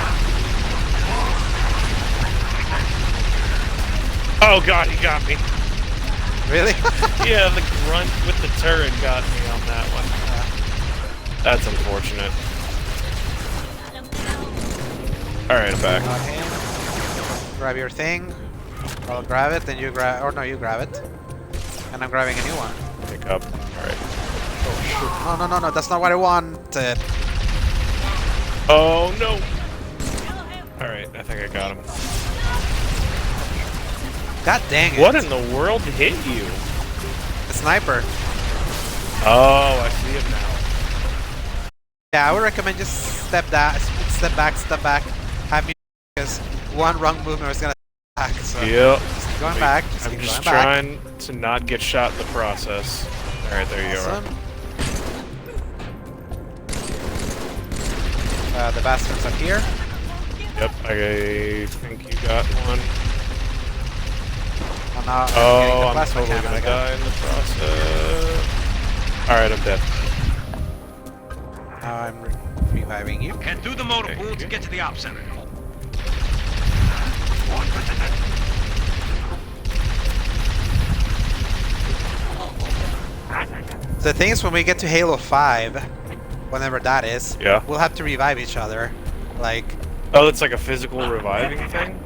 Oh god, he got me. Really? Yeah, the grunt with the turret got me on that one. That's unfortunate. Alright, I'm back. Okay. Grab your thing. I'll grab it, then you grab, or no, you grab it. And I'm grabbing a new one. Pick up. Alright. Oh shoot. No, that's not what I wanted. Oh no! Alright, I think I got him. God dang it. What in the world hit you? A sniper. Oh, I see it now. Yeah, I would recommend just step back, have me, because one wrong movement was gonna back. So Yep. just going back. Just I'm keep just going back. trying to not get shot in the process. Alright, there you Awesome. The bastards up here. are. Yep, I think you got one. Oh, now Oh, I'm I'm getting the plasma totally cannon gonna again. die in the process. Alright, I'm dead. Now I'm reviving you. Head through the motor pool to get to the op center. The thing is, when we get to Halo 5, whenever that is, Yeah. we'll have to revive each other. Like, Oh, it's like a physical reviving thing?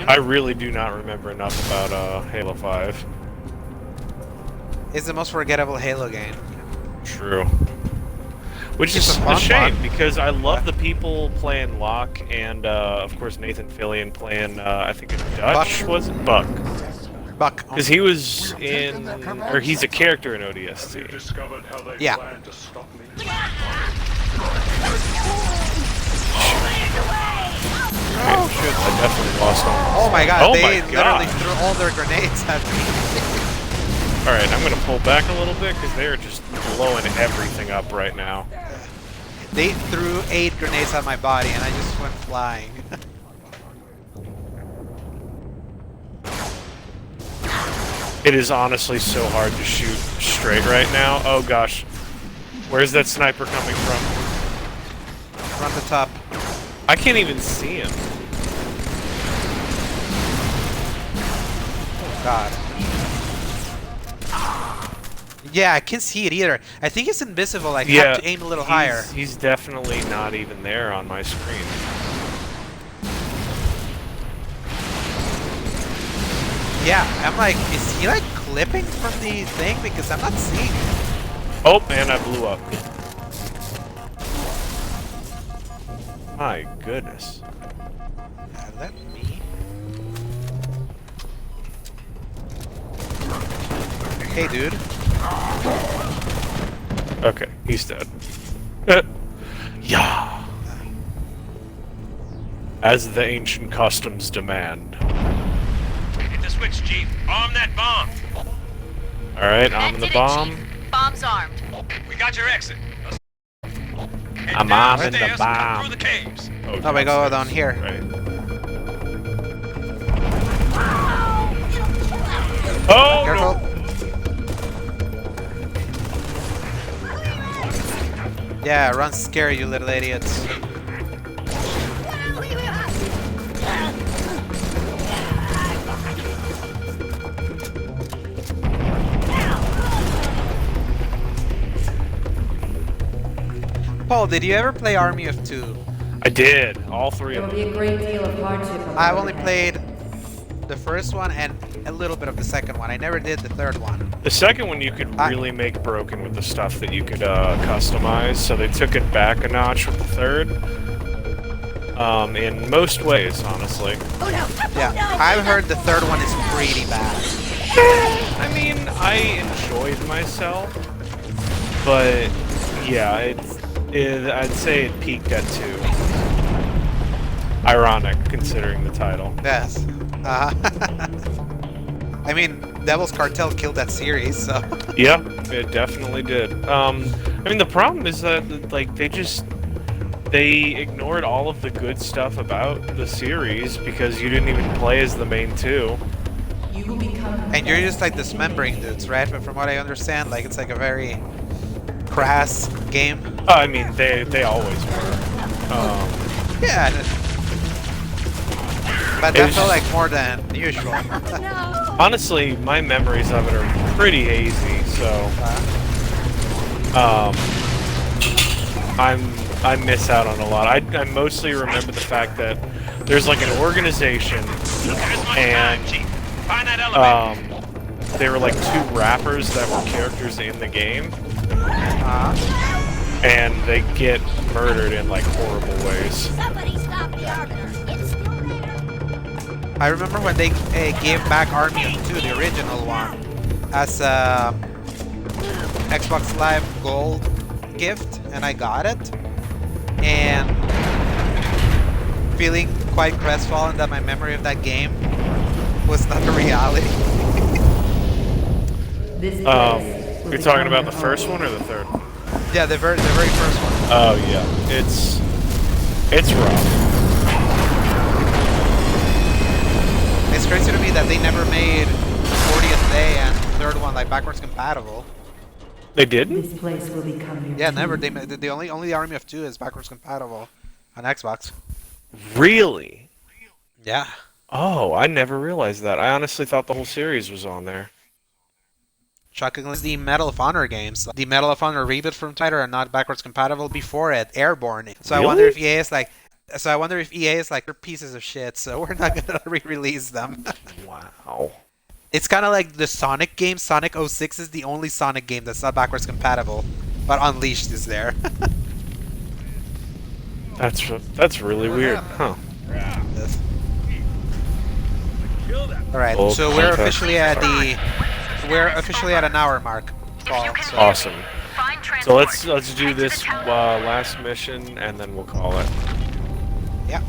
I really do not remember enough about Halo 5. it's the most forgettable Halo game. True. Which It's is a fun a shame, one. because I love the people playing Locke and, of course, Nathan Fillion playing, I think it's Dutch, was it? Buck. Buck. Because he was in, or he's a character in ODST. Discovered how they Yeah. plan to stop me. Oh, shoot, I definitely lost him. Oh my god, Oh they my literally God. threw all their grenades at me. Alright, I'm going to pull back a little bit, because they're just blowing everything up right now. They threw 8 grenades at my body and I just went flying. It is honestly so hard to shoot straight right now. Oh gosh. Where's that sniper coming from? From the top. I can't even see him. God. Yeah, I can't see it either. I think it's invisible. I have to aim a little higher. He's definitely not even there on my screen. Yeah, I'm like, is he like clipping from the thing? Because I'm not seeing it. Oh, and I blew up. My goodness. Let me. Hey, dude. Okay, he's dead. Yeah. As the ancient customs demand. Hit the switch, Chief. Arm that bomb. Alright, I'm in the bomb. Bomb's armed. We got your exit. I'm arming the Stairs bomb. through the caves. Oh, we go down here. Right. Oh, Careful. no. Yeah, run scary, you little idiots. Paul, did you ever play Army of Two? I did. All three There of will be them. a great deal of hardship. I've only played the first one and a little bit of the second one. I never did the third one. The second one you could really make broken with the stuff that you could customize, so they took it back a notch with the third. In most ways, honestly. Yeah, I've heard the third one is pretty bad. I mean, I enjoyed myself, but yeah, I'd say it peaked at 2. Ironic, considering the title. Yes. I mean, Devil's Cartel killed that series, so... Yeah, it definitely did. I mean, the problem is that, like, they ignored all of the good stuff about the series because you didn't even play as the main 2. You will become. And you're just like dismembering dudes, right? But from what I understand, like, it's like a very crass game. I mean, they always were. Yeah. But that felt like more than usual. Honestly, my memories of it are pretty hazy, so I miss out on a lot. I mostly remember the fact that there's like an organization, and they were like 2 rappers that were characters in the game, and they get murdered in like horrible ways. Somebody stop the arbiter. It's still there. I remember when they gave back Army of Two, the original one, as a Xbox Live Gold gift, and I got it. And feeling quite crestfallen that my memory of that game was not a reality. You're talking about the first one or the third one? Yeah, the very first one. Oh yeah, it's rough. It's crazy to me that they never made 40th Day and third one like backwards compatible. They didn't? This place will become your Yeah, never. They the only Army of Two is backwards compatible on Xbox. Really? Yeah. Oh, I never realized that. I honestly thought the whole series was on there. Shockingly, the Medal of Honor games, the Medal of Honor reboot from Tiger are not backwards compatible before it, Airborne. So Really? I wonder if EA is like, they're pieces of shit, so we're not gonna re-release them. Wow. It's kind of like the Sonic game. Sonic 06 is the only Sonic game that's not backwards compatible, but Unleashed is there. That's really weird, huh? Yes. All right, Old so we're context. officially at an hour mark. Paul, so. Awesome. So let's do this last mission and then we'll call it. Yeah.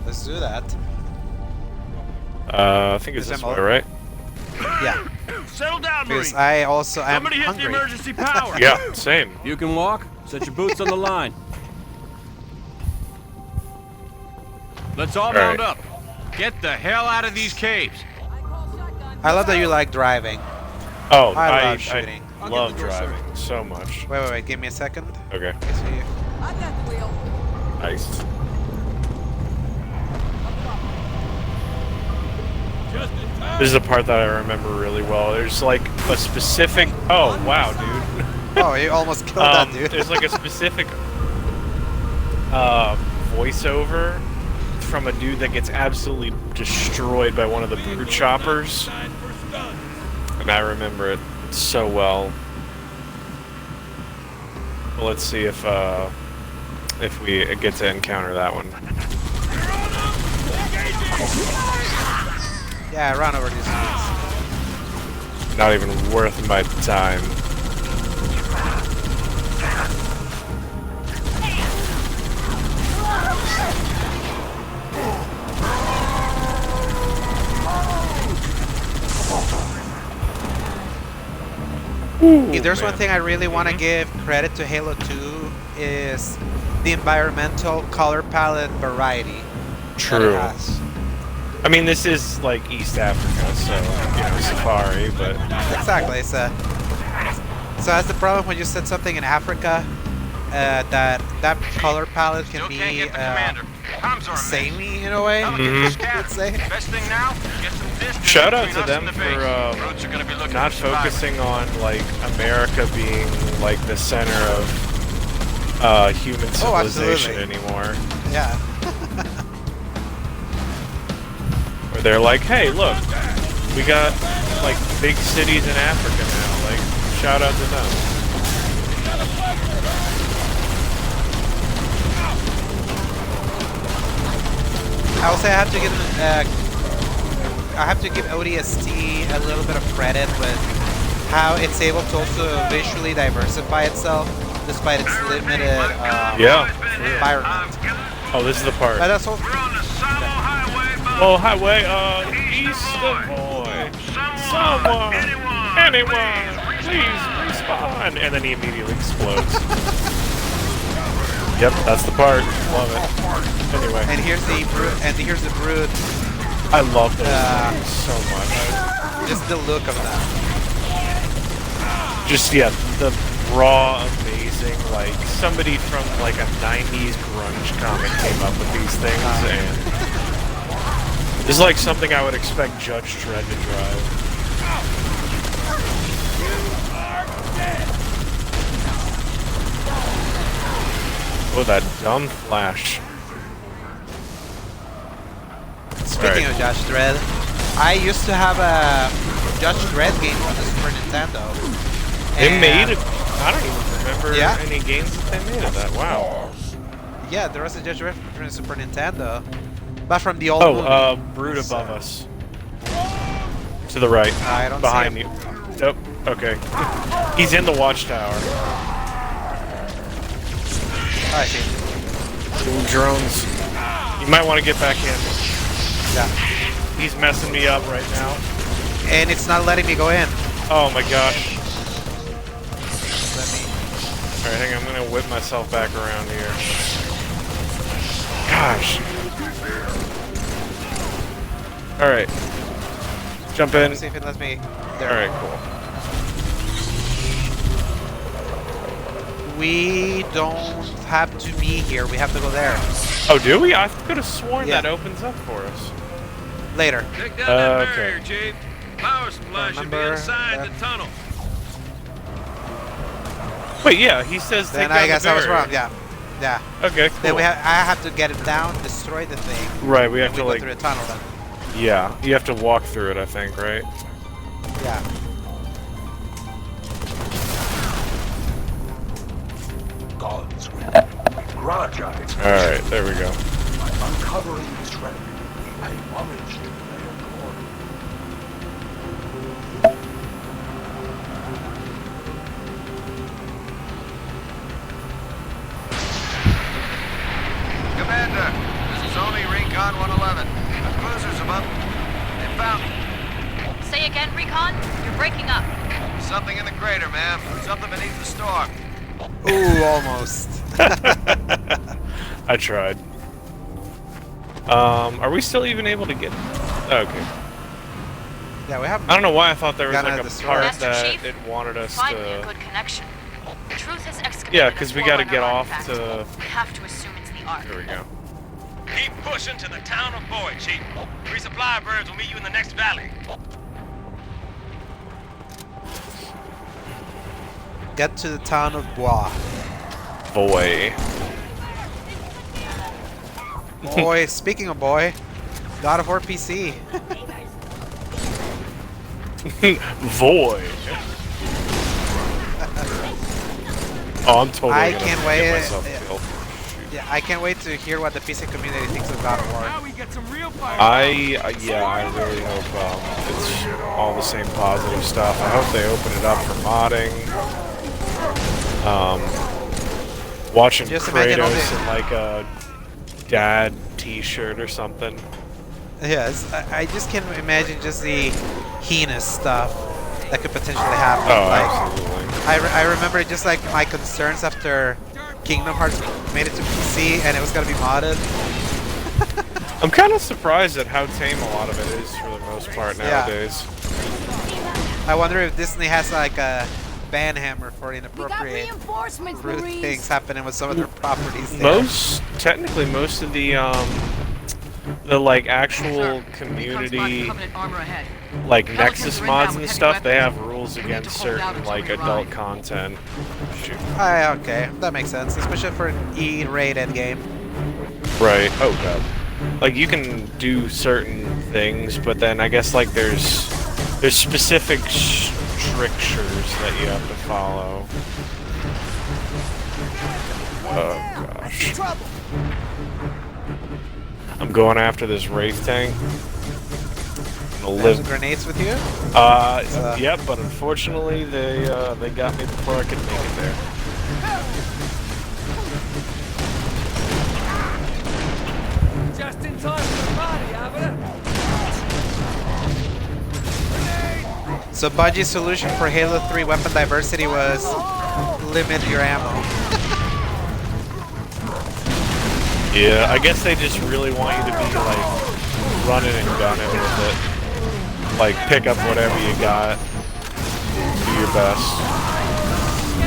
Let's do that. I think it's this way, right? Yeah. Settle down, Because Marine. I also am Somebody hit hungry. the emergency power. Yeah, same. You can walk. Set your boots on the line. Let's all mount up. Get the hell out of these caves. I love that you like driving. Oh, I love shooting. I love driving so much. Wait, give me a second. Okay. I've got the wheel. Nice. This is the part that I remember really well. There's like a specific... Oh, wow, dude. Oh, you almost killed that dude. There's like a specific voiceover from a dude that gets absolutely destroyed by one of the brute choppers. And I remember it so well. Well, let's see if we get to encounter that one. Yeah, I ran over these dudes. Not even worth my time. If there's one man. thing I really want to give credit to Halo 2 is the environmental color palette variety that True. it has. I mean, this is like East Africa, so you know, safari, but Exactly. So that's the problem when you set something in Africa, that color palette can be samey in a way. Let's say. Best thing now, get some distance shout out between to us them and the for base. Brutes are gonna be looking not for survivors. focusing on like America being like the center of human civilization absolutely. anymore. Yeah. Where they're like, hey, look, we got like big cities in Africa now. Like, shout out to them. I will say I have to give ODST a little bit of credit with how it's able to also visually diversify itself despite its limited environment. Oh, this is the part. But that's also Oh, highway, east of Boy. Someone, anyone, please respawn. And then he immediately explodes. Yep, that's the part. Love it. Anyway. And here's the brute. I love those things so much. Just the look of them. Just, yeah, the raw, amazing, like, somebody from, like, a 90s grunge comic came up with these things, and this is like something I would expect Judge Dredd to drive. Oh, that dumb flash. Speaking of Judge Dredd, I used to have a Judge Dredd game on the Super Nintendo. They And- made it. I don't even remember Yeah. any games that they made of that. Wow. Yeah, there was a Judge Dredd for the Super Nintendo, but from the old movie. Brute above us. To the right. I don't see Behind him. you. Nope. Okay. He's in the watchtower. I see. Ooh, drones. You might want to get back in. Yeah. He's messing me up right now. And it's not letting me go in. Oh my gosh. Let me. Alright, hang on. I'm gonna whip myself back around here. Gosh. Alright. Jump in. Let's see if it lets me. There. Alright, cool. We don't have to be here. We have to go there. Oh, do we? I could have sworn Yeah. that opens up for us. Later. Take down that Okay. barrier, Chief. Power supply should be Remember inside that. the tunnel. Wait, yeah, he says take Then down I guess the I was barrier. wrong. Yeah. Yeah. Okay, cool. Then I have to get it down, destroy the thing. Right, we have and to go like... through the tunnel then. Yeah, you have to walk through it, I think, right? Yeah. Gods will grudge its Alright, there we go. by uncovering this relic. Pay homage to their glory. Commander, this is only Recon 111. A cruiser's above. They found Say again, Recon? You're breaking up. something in the crater, ma'am. Something beneath the storm. Ooh, almost. I tried. Are we still even able to get... Okay. Yeah, we have. I don't know why I thought there was Gotta like a destroy part it. Master that Chief, it wanted us Finally, a to... good connection. Truth has excavated. Yeah, because we gotta got get off to... We have to assume it's the Ark. There we go. Keep pushing to the town of Boyd, Chief. Resupply birds will meet you in the next valley. Get to the town of Bois. Boy. Boy, speaking of boy, God of War PC. Void. Oh, I'm totally I gonna can't get wait. myself killed. Yeah, I can't wait to hear what the PC community thinks of God of War. Yeah, I really hope it's all the same positive stuff. I hope they open it up for modding. Watching Just imagine all Kratos the- in like a dad t-shirt or something. Yes, I just can't imagine just the heinous stuff. that could potentially happen. Oh, like, absolutely. I remember just like my concerns after Kingdom Hearts made it to PC and it was gonna be modded. I'm kind of surprised at how tame a lot of it is for the most part nowadays. I wonder if Disney has like a ban hammer for inappropriate rude things happening with some of their properties. There. Technically, most of the like actual community, like Nexus mods and stuff, they have rules against certain like adult content. Shoot. Okay, that makes sense, especially for an E-rated game. Right. Oh god. Like you can do certain things, but then I guess like there's specific strictures that you have to follow. Oh gosh. I'm going after this Wraith tank. There's grenades with you? Yep, but unfortunately they got me before I could make it there. Just in time for the party, haven't it? So Bungie's solution for Halo 3 weapon diversity was limit your ammo. Yeah, I guess they just really want you to be like running and gunning with it. Like pick up whatever you got. Do your best.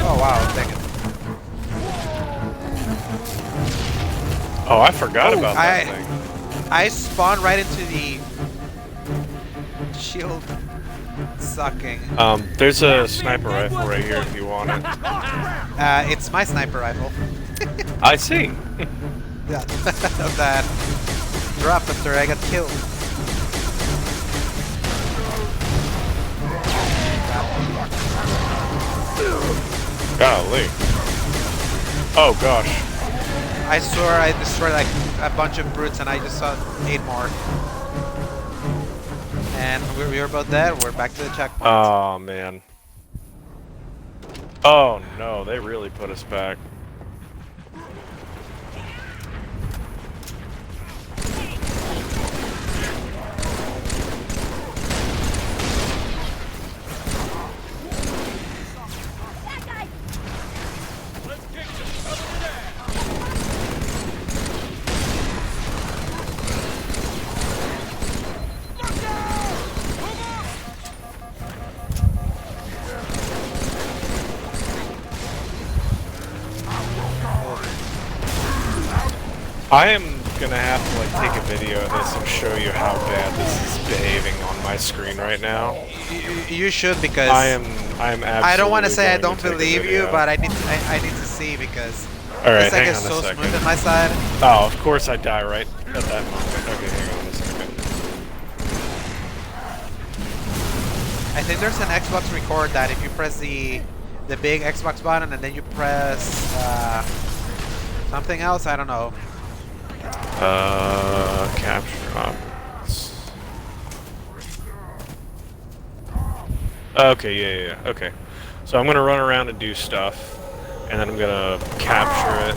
Oh wow, thank you. Oh, I forgot about that thing. I spawned right into the shield sucking. There's a sniper rifle right here if you want it. It's my sniper rifle. I see. Yeah, that dropped after I got killed. Golly. Oh gosh. I swore I destroyed like a bunch of brutes and I just saw 8 more. And we were about dead. We're back to the checkpoint. Oh man. Oh no, they really put us back. I am gonna have to like take a video of this and show you how bad this is behaving on my screen right now. You should, because I am absolutely I don't want to say I going don't to take a believe you, video. but I need to see, because Alright, this thing hang is on a so second. smooth on my side. Oh, of course I die right at that moment. Okay, hang on a second. I think there's an Xbox record that if you press the big Xbox button and then you press something else, I don't know. Capture objects. Okay, yeah, okay. So I'm gonna run around and do stuff, and then I'm gonna capture it.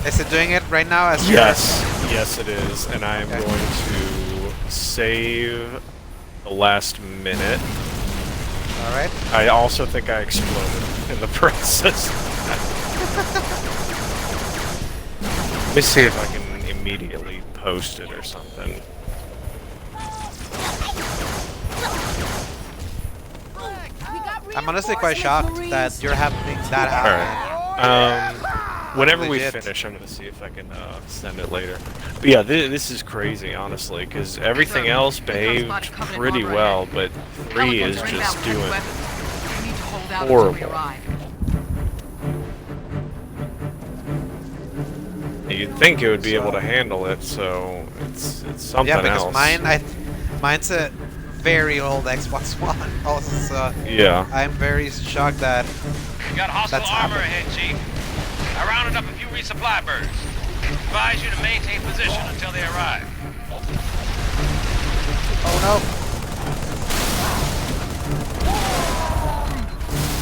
Is it doing it right now? As Yes, it is, and I am going to save the last minute. Alright. I also think I exploded in the process. Let me see if I can immediately post it or something. I'm honestly quite shocked that you're having that happen. Alright. Whenever we Legit. finish, I'm gonna see if I can send it later. But yeah, this is crazy, honestly, because everything else behaved pretty well, but 3 is just doing horrible. You'd think it would be able to handle it, so it's something Yeah, because else. mine's a very old Xbox One also, so Yeah. I'm very shocked that We got hostile that's armor happening. ahead, Chief. I rounded up a few resupply birds. Advise you to maintain position until they arrive. Oh no.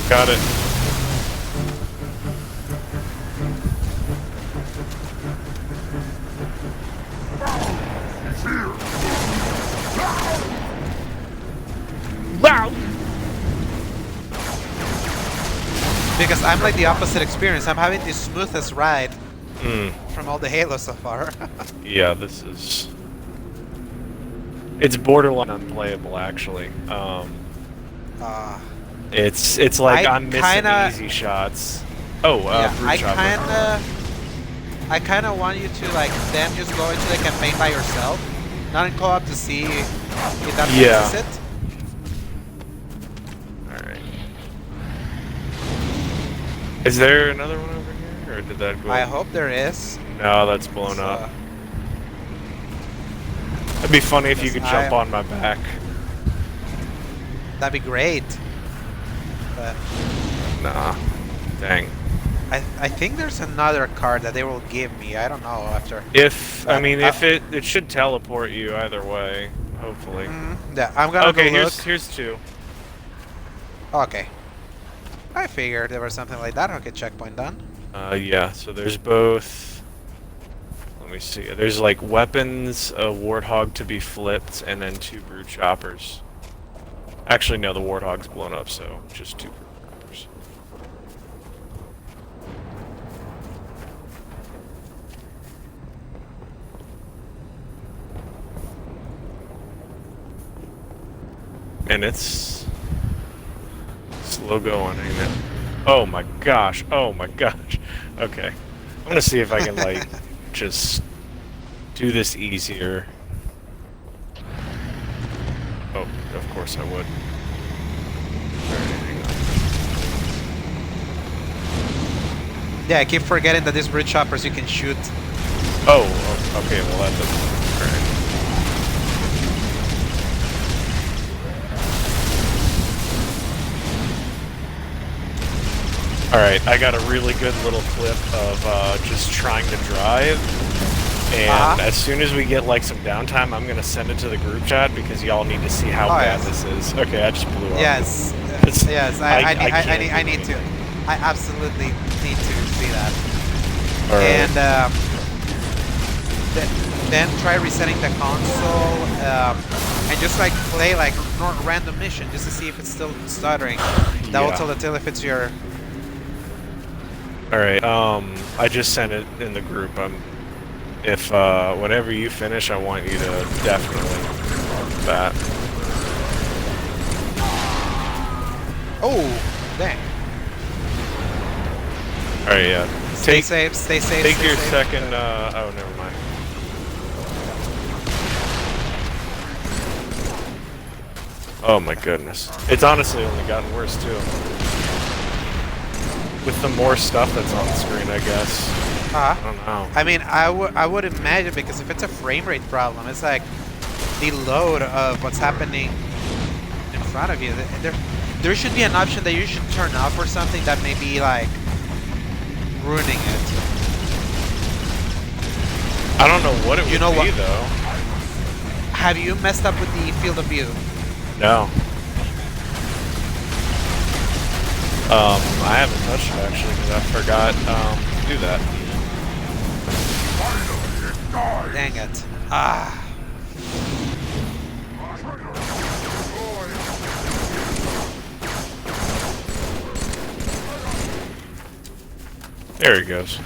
Got it. Because I'm like the opposite experience. I'm having the smoothest ride Mm. from all the Halos so far. Yeah, this is... It's borderline unplayable, actually. It's like I'm missing easy shots. Oh, yeah, brute chopper. I kinda want you to like then just go into the campaign by yourself, not in co-op, to see if that fixes it. Alright. Is there another one over here, or did that go? I hope there is. No, that's blown up. It'd be funny if you could jump on my back. That'd be great. But nah, dang. I think there's another card that they will give me. I don't know after. If I mean, if it should teleport you either way, hopefully. Yeah, I'm gonna okay, go look. here's two. Okay. I figured there was something like that. Okay, checkpoint done. Yeah. So there's both. Let me see. There's like weapons, a warthog to be flipped, and then 2 brute choppers. Actually, no, the warthog's blown up, so just 2 brute choppers. And it's slow going, ain't it? Oh my gosh, oh my gosh. Okay. I'm gonna see if I can, like, just do this easier. Oh, of course I would. Yeah, I keep forgetting that these brute choppers you can shoot. Oh, okay, well that doesn't... Alright, I got a really good little clip of just trying to drive, and as soon as we get like some downtime, I'm gonna send it to the group chat because y'all need to see how bad this is. Okay, I just blew up. Yes, yes, I need to. I absolutely need to see that. And then try resetting the console and just like play like random mission just to see if it's still stuttering. That will tell the tale if it's your... Alright, I just sent it in the group. If whenever you finish, I want you to definitely that. Oh, dang. Alright, yeah. Stay safe, stay safe. Take stay your safe. second, oh, never mind. Oh my goodness. It's honestly only gotten worse too. With the more stuff that's on the screen, I guess. I don't know. I mean, I would imagine, because if it's a frame rate problem, it's like the load of what's happening in front of you. There should be an option that you should turn off or something that may be like ruining it. I don't know what it would be though. Have you messed up with the field of view? No. I haven't touched it actually because I forgot to do that. Dang it. Ah. There he goes.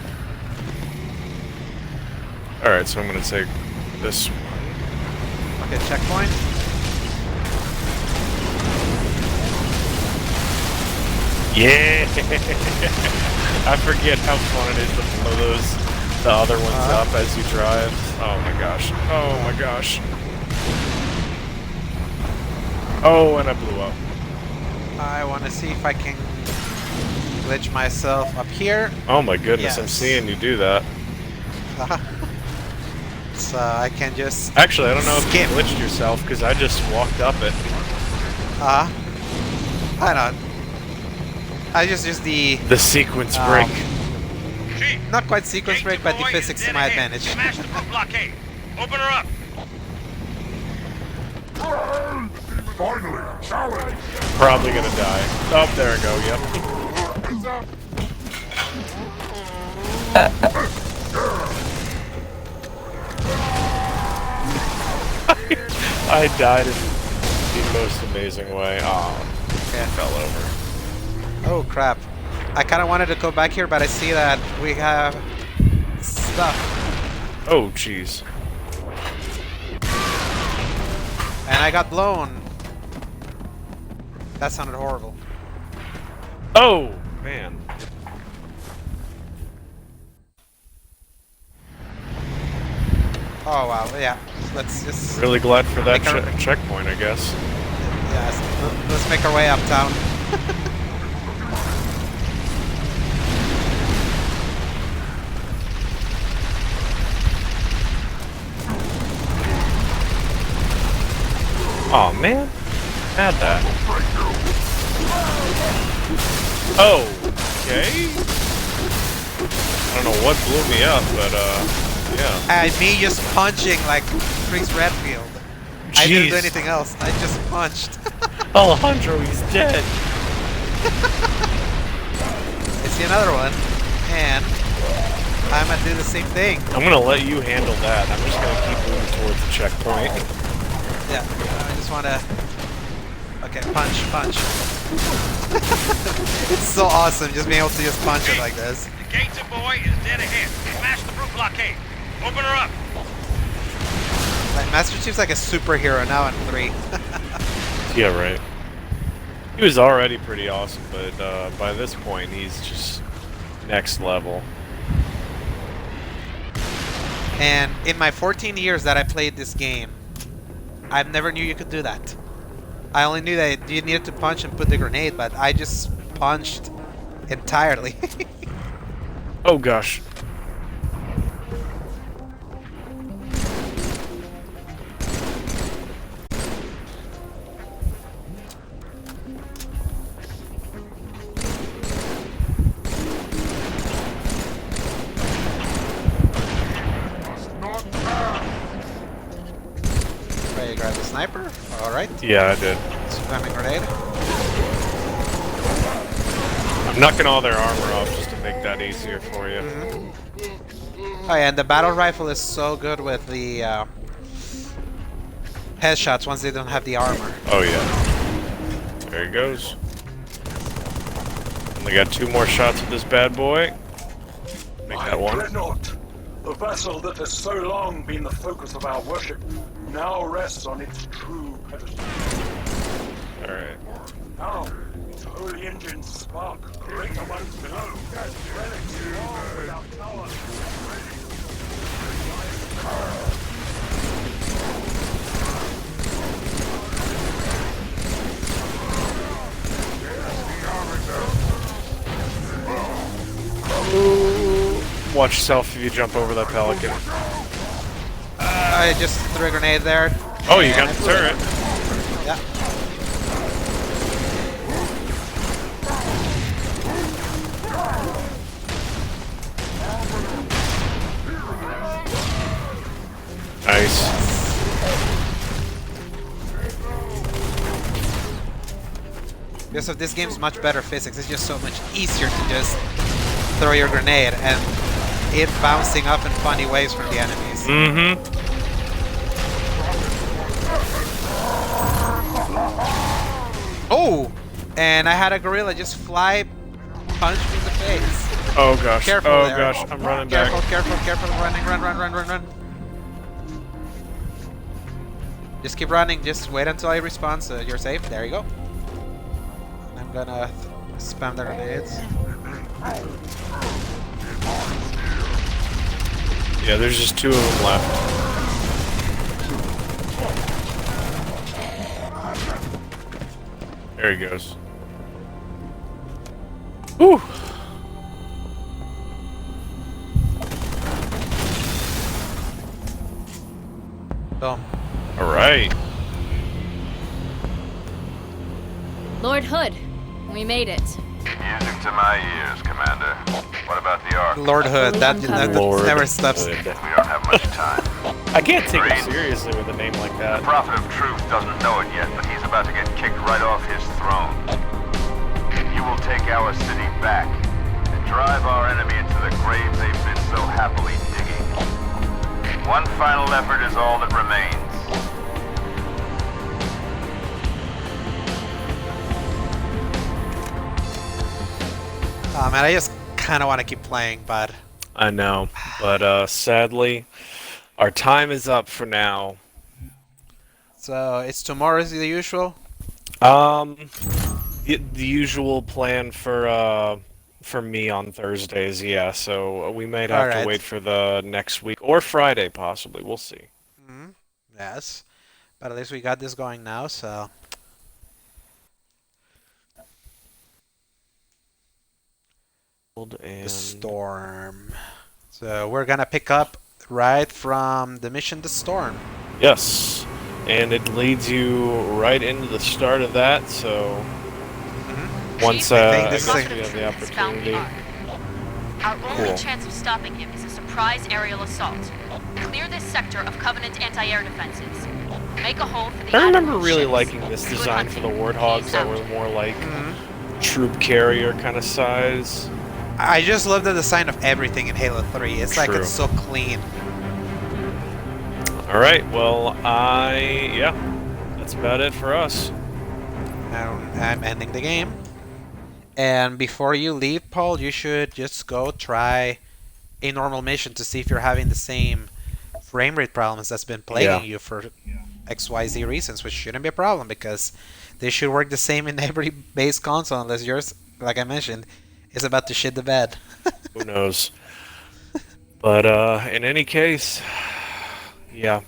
Alright, so I'm gonna take this one. Okay, checkpoint. Yeah! I forget how fun it is to blow the other ones up as you drive. Oh my gosh. Oh my gosh. Oh, and I blew up. I want to see if I can glitch myself up here. Oh my goodness, I'm Yes. seeing you do that. So I can just... Actually, I don't know if you glitched yourself because I just walked up it. I don't. I just use the sequence break. Not quite sequence break, but the physics to my advantage. Smash the boot blockade. Open her up. Finally, challenge. Probably gonna die. Oh, there we go, yep. I died in the most amazing way. Oh, I fell over. Oh crap. I kind of wanted to go back here, but I see that we have stuff. Oh, jeez. And I got blown. That sounded horrible. Oh, man. Oh wow, yeah. Let's just... Really glad for that checkpoint, I guess. Yeah, let's make our way uptown. Oh man, add that. Oh, okay. I don't know what blew me up, but yeah. And me just punching like Chris Redfield. Jeez. I didn't do anything else. I just punched. Alejandro, he's dead. I see another one, and I'm gonna do the same thing. I'm gonna let you handle that. I'm just gonna keep moving towards the checkpoint. Yeah, I just wanna... Okay, punch. It's so awesome just being able to just punch it like this. The Gator boy is dead ahead. Smash the brute blockade. Open her up. Like, Master Chief's like a superhero now in 3. Yeah, right. He was already pretty awesome, but by this point, he's just next level. And in my 14 years that I played this game, I never knew you could do that. I only knew that you needed to punch and put the grenade, but I just punched entirely. Oh gosh. Ready to grab the sniper? Alright. Yeah, I did. Spamming grenade. I'm knocking all their armor off just to make that easier for you. Oh yeah, and the battle rifle is so good with the headshots once they don't have the armor. Oh yeah. There he goes. Only got 2 more shots with this bad boy. Make that one. Dreadnought, the vessel that has so long been the focus of our worship, now rests on its true pedestal. Alright. Now, its holy engines spark greater ones below. Relics war without power. Watch yourself if you jump over that pelican. I just threw a grenade there. Oh, you got the turret. Yeah. Nice. Because of this game's much better physics, it's just so much easier to just throw your grenade and it bouncing up in funny ways from the enemies. Mm-hmm. Oh! And I had a gorilla just fly, punch me in the face. Oh gosh. Careful oh there. gosh, I'm running Careful, back. careful, run. Just keep running, just wait until I respawn so you're safe. There you go. I'm gonna spam the grenades. Yeah, there's just 2 of them left. There he goes. Whew. Boom. Alright. Lord Hood, we made it. Music to my ears, Commander. What about the Ark? Lord Hood, that Lord never stops. We don't have much time. I can't take him seriously with a name like that. The Prophet of Truth doesn't know it yet, but he's about to get kicked right off his throne. You will take our city back and drive our enemy into the grave they've been so happily digging. One final effort is all that remains. Man, I just kind of want to keep playing, but I know, but sadly, our time is up for now. so it's tomorrow as the usual. The usual plan for me on Thursdays, yeah. So we might have to wait for the next week or Friday, possibly. We'll see. Yes, but at least we got this going now. So the storm. So we're gonna pick up right from the mission, the storm. Yes, and it leads you right into the start of that. So once I guess we have the opportunity. Our only chance of stopping him is a surprise aerial assault. Clear this sector of Covenant anti-air defenses. Make a hole for the I remember Admiral really ships. liking this design for the Warthogs that were more like Mm-hmm. troop carrier kind of size. I just love the design of everything in Halo 3. It's like it's so clean. All right, well, yeah, that's about it for us. Now I'm ending the game. And before you leave, Paul, you should just go try a normal mission to see if you're having the same frame rate problems that's been plaguing you for XYZ reasons, which shouldn't be a problem because they should work the same in every base console unless yours, like I mentioned, is about to shit the bed. Who knows? But in any case, yeah,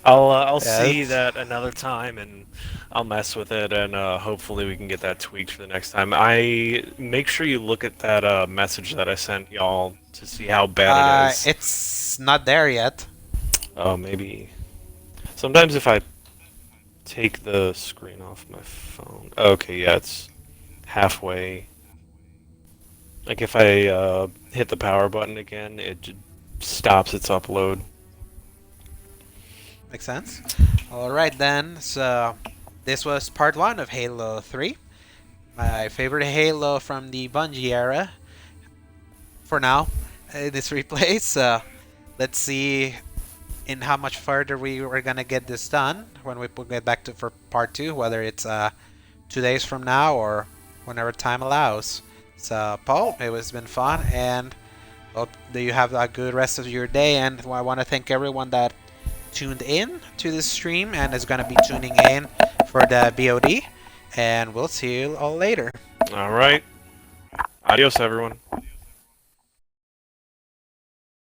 I'll see that another time and I'll mess with it and hopefully we can get that tweaked for the next time. I make sure you look at that message that I sent y'all to see how bad it is. It's not there yet. Oh, maybe. Sometimes if I take the screen off my phone. Okay, yeah, it's halfway. Like if I hit the power button again, it stops its upload. Makes sense. Alright then, so this was part 1 of Halo 3. My favorite Halo from the Bungie era. For now, this replay, so let's see in how much further we were gonna get this done when we get back to for part 2, whether it's 2 days from now or whenever time allows. So Paul, it has been fun, and hope that you have a good rest of your day, and I want to thank everyone that tuned in to this stream and is going to be tuning in for the BOD, and we'll see you all later. All right. Adios, everyone.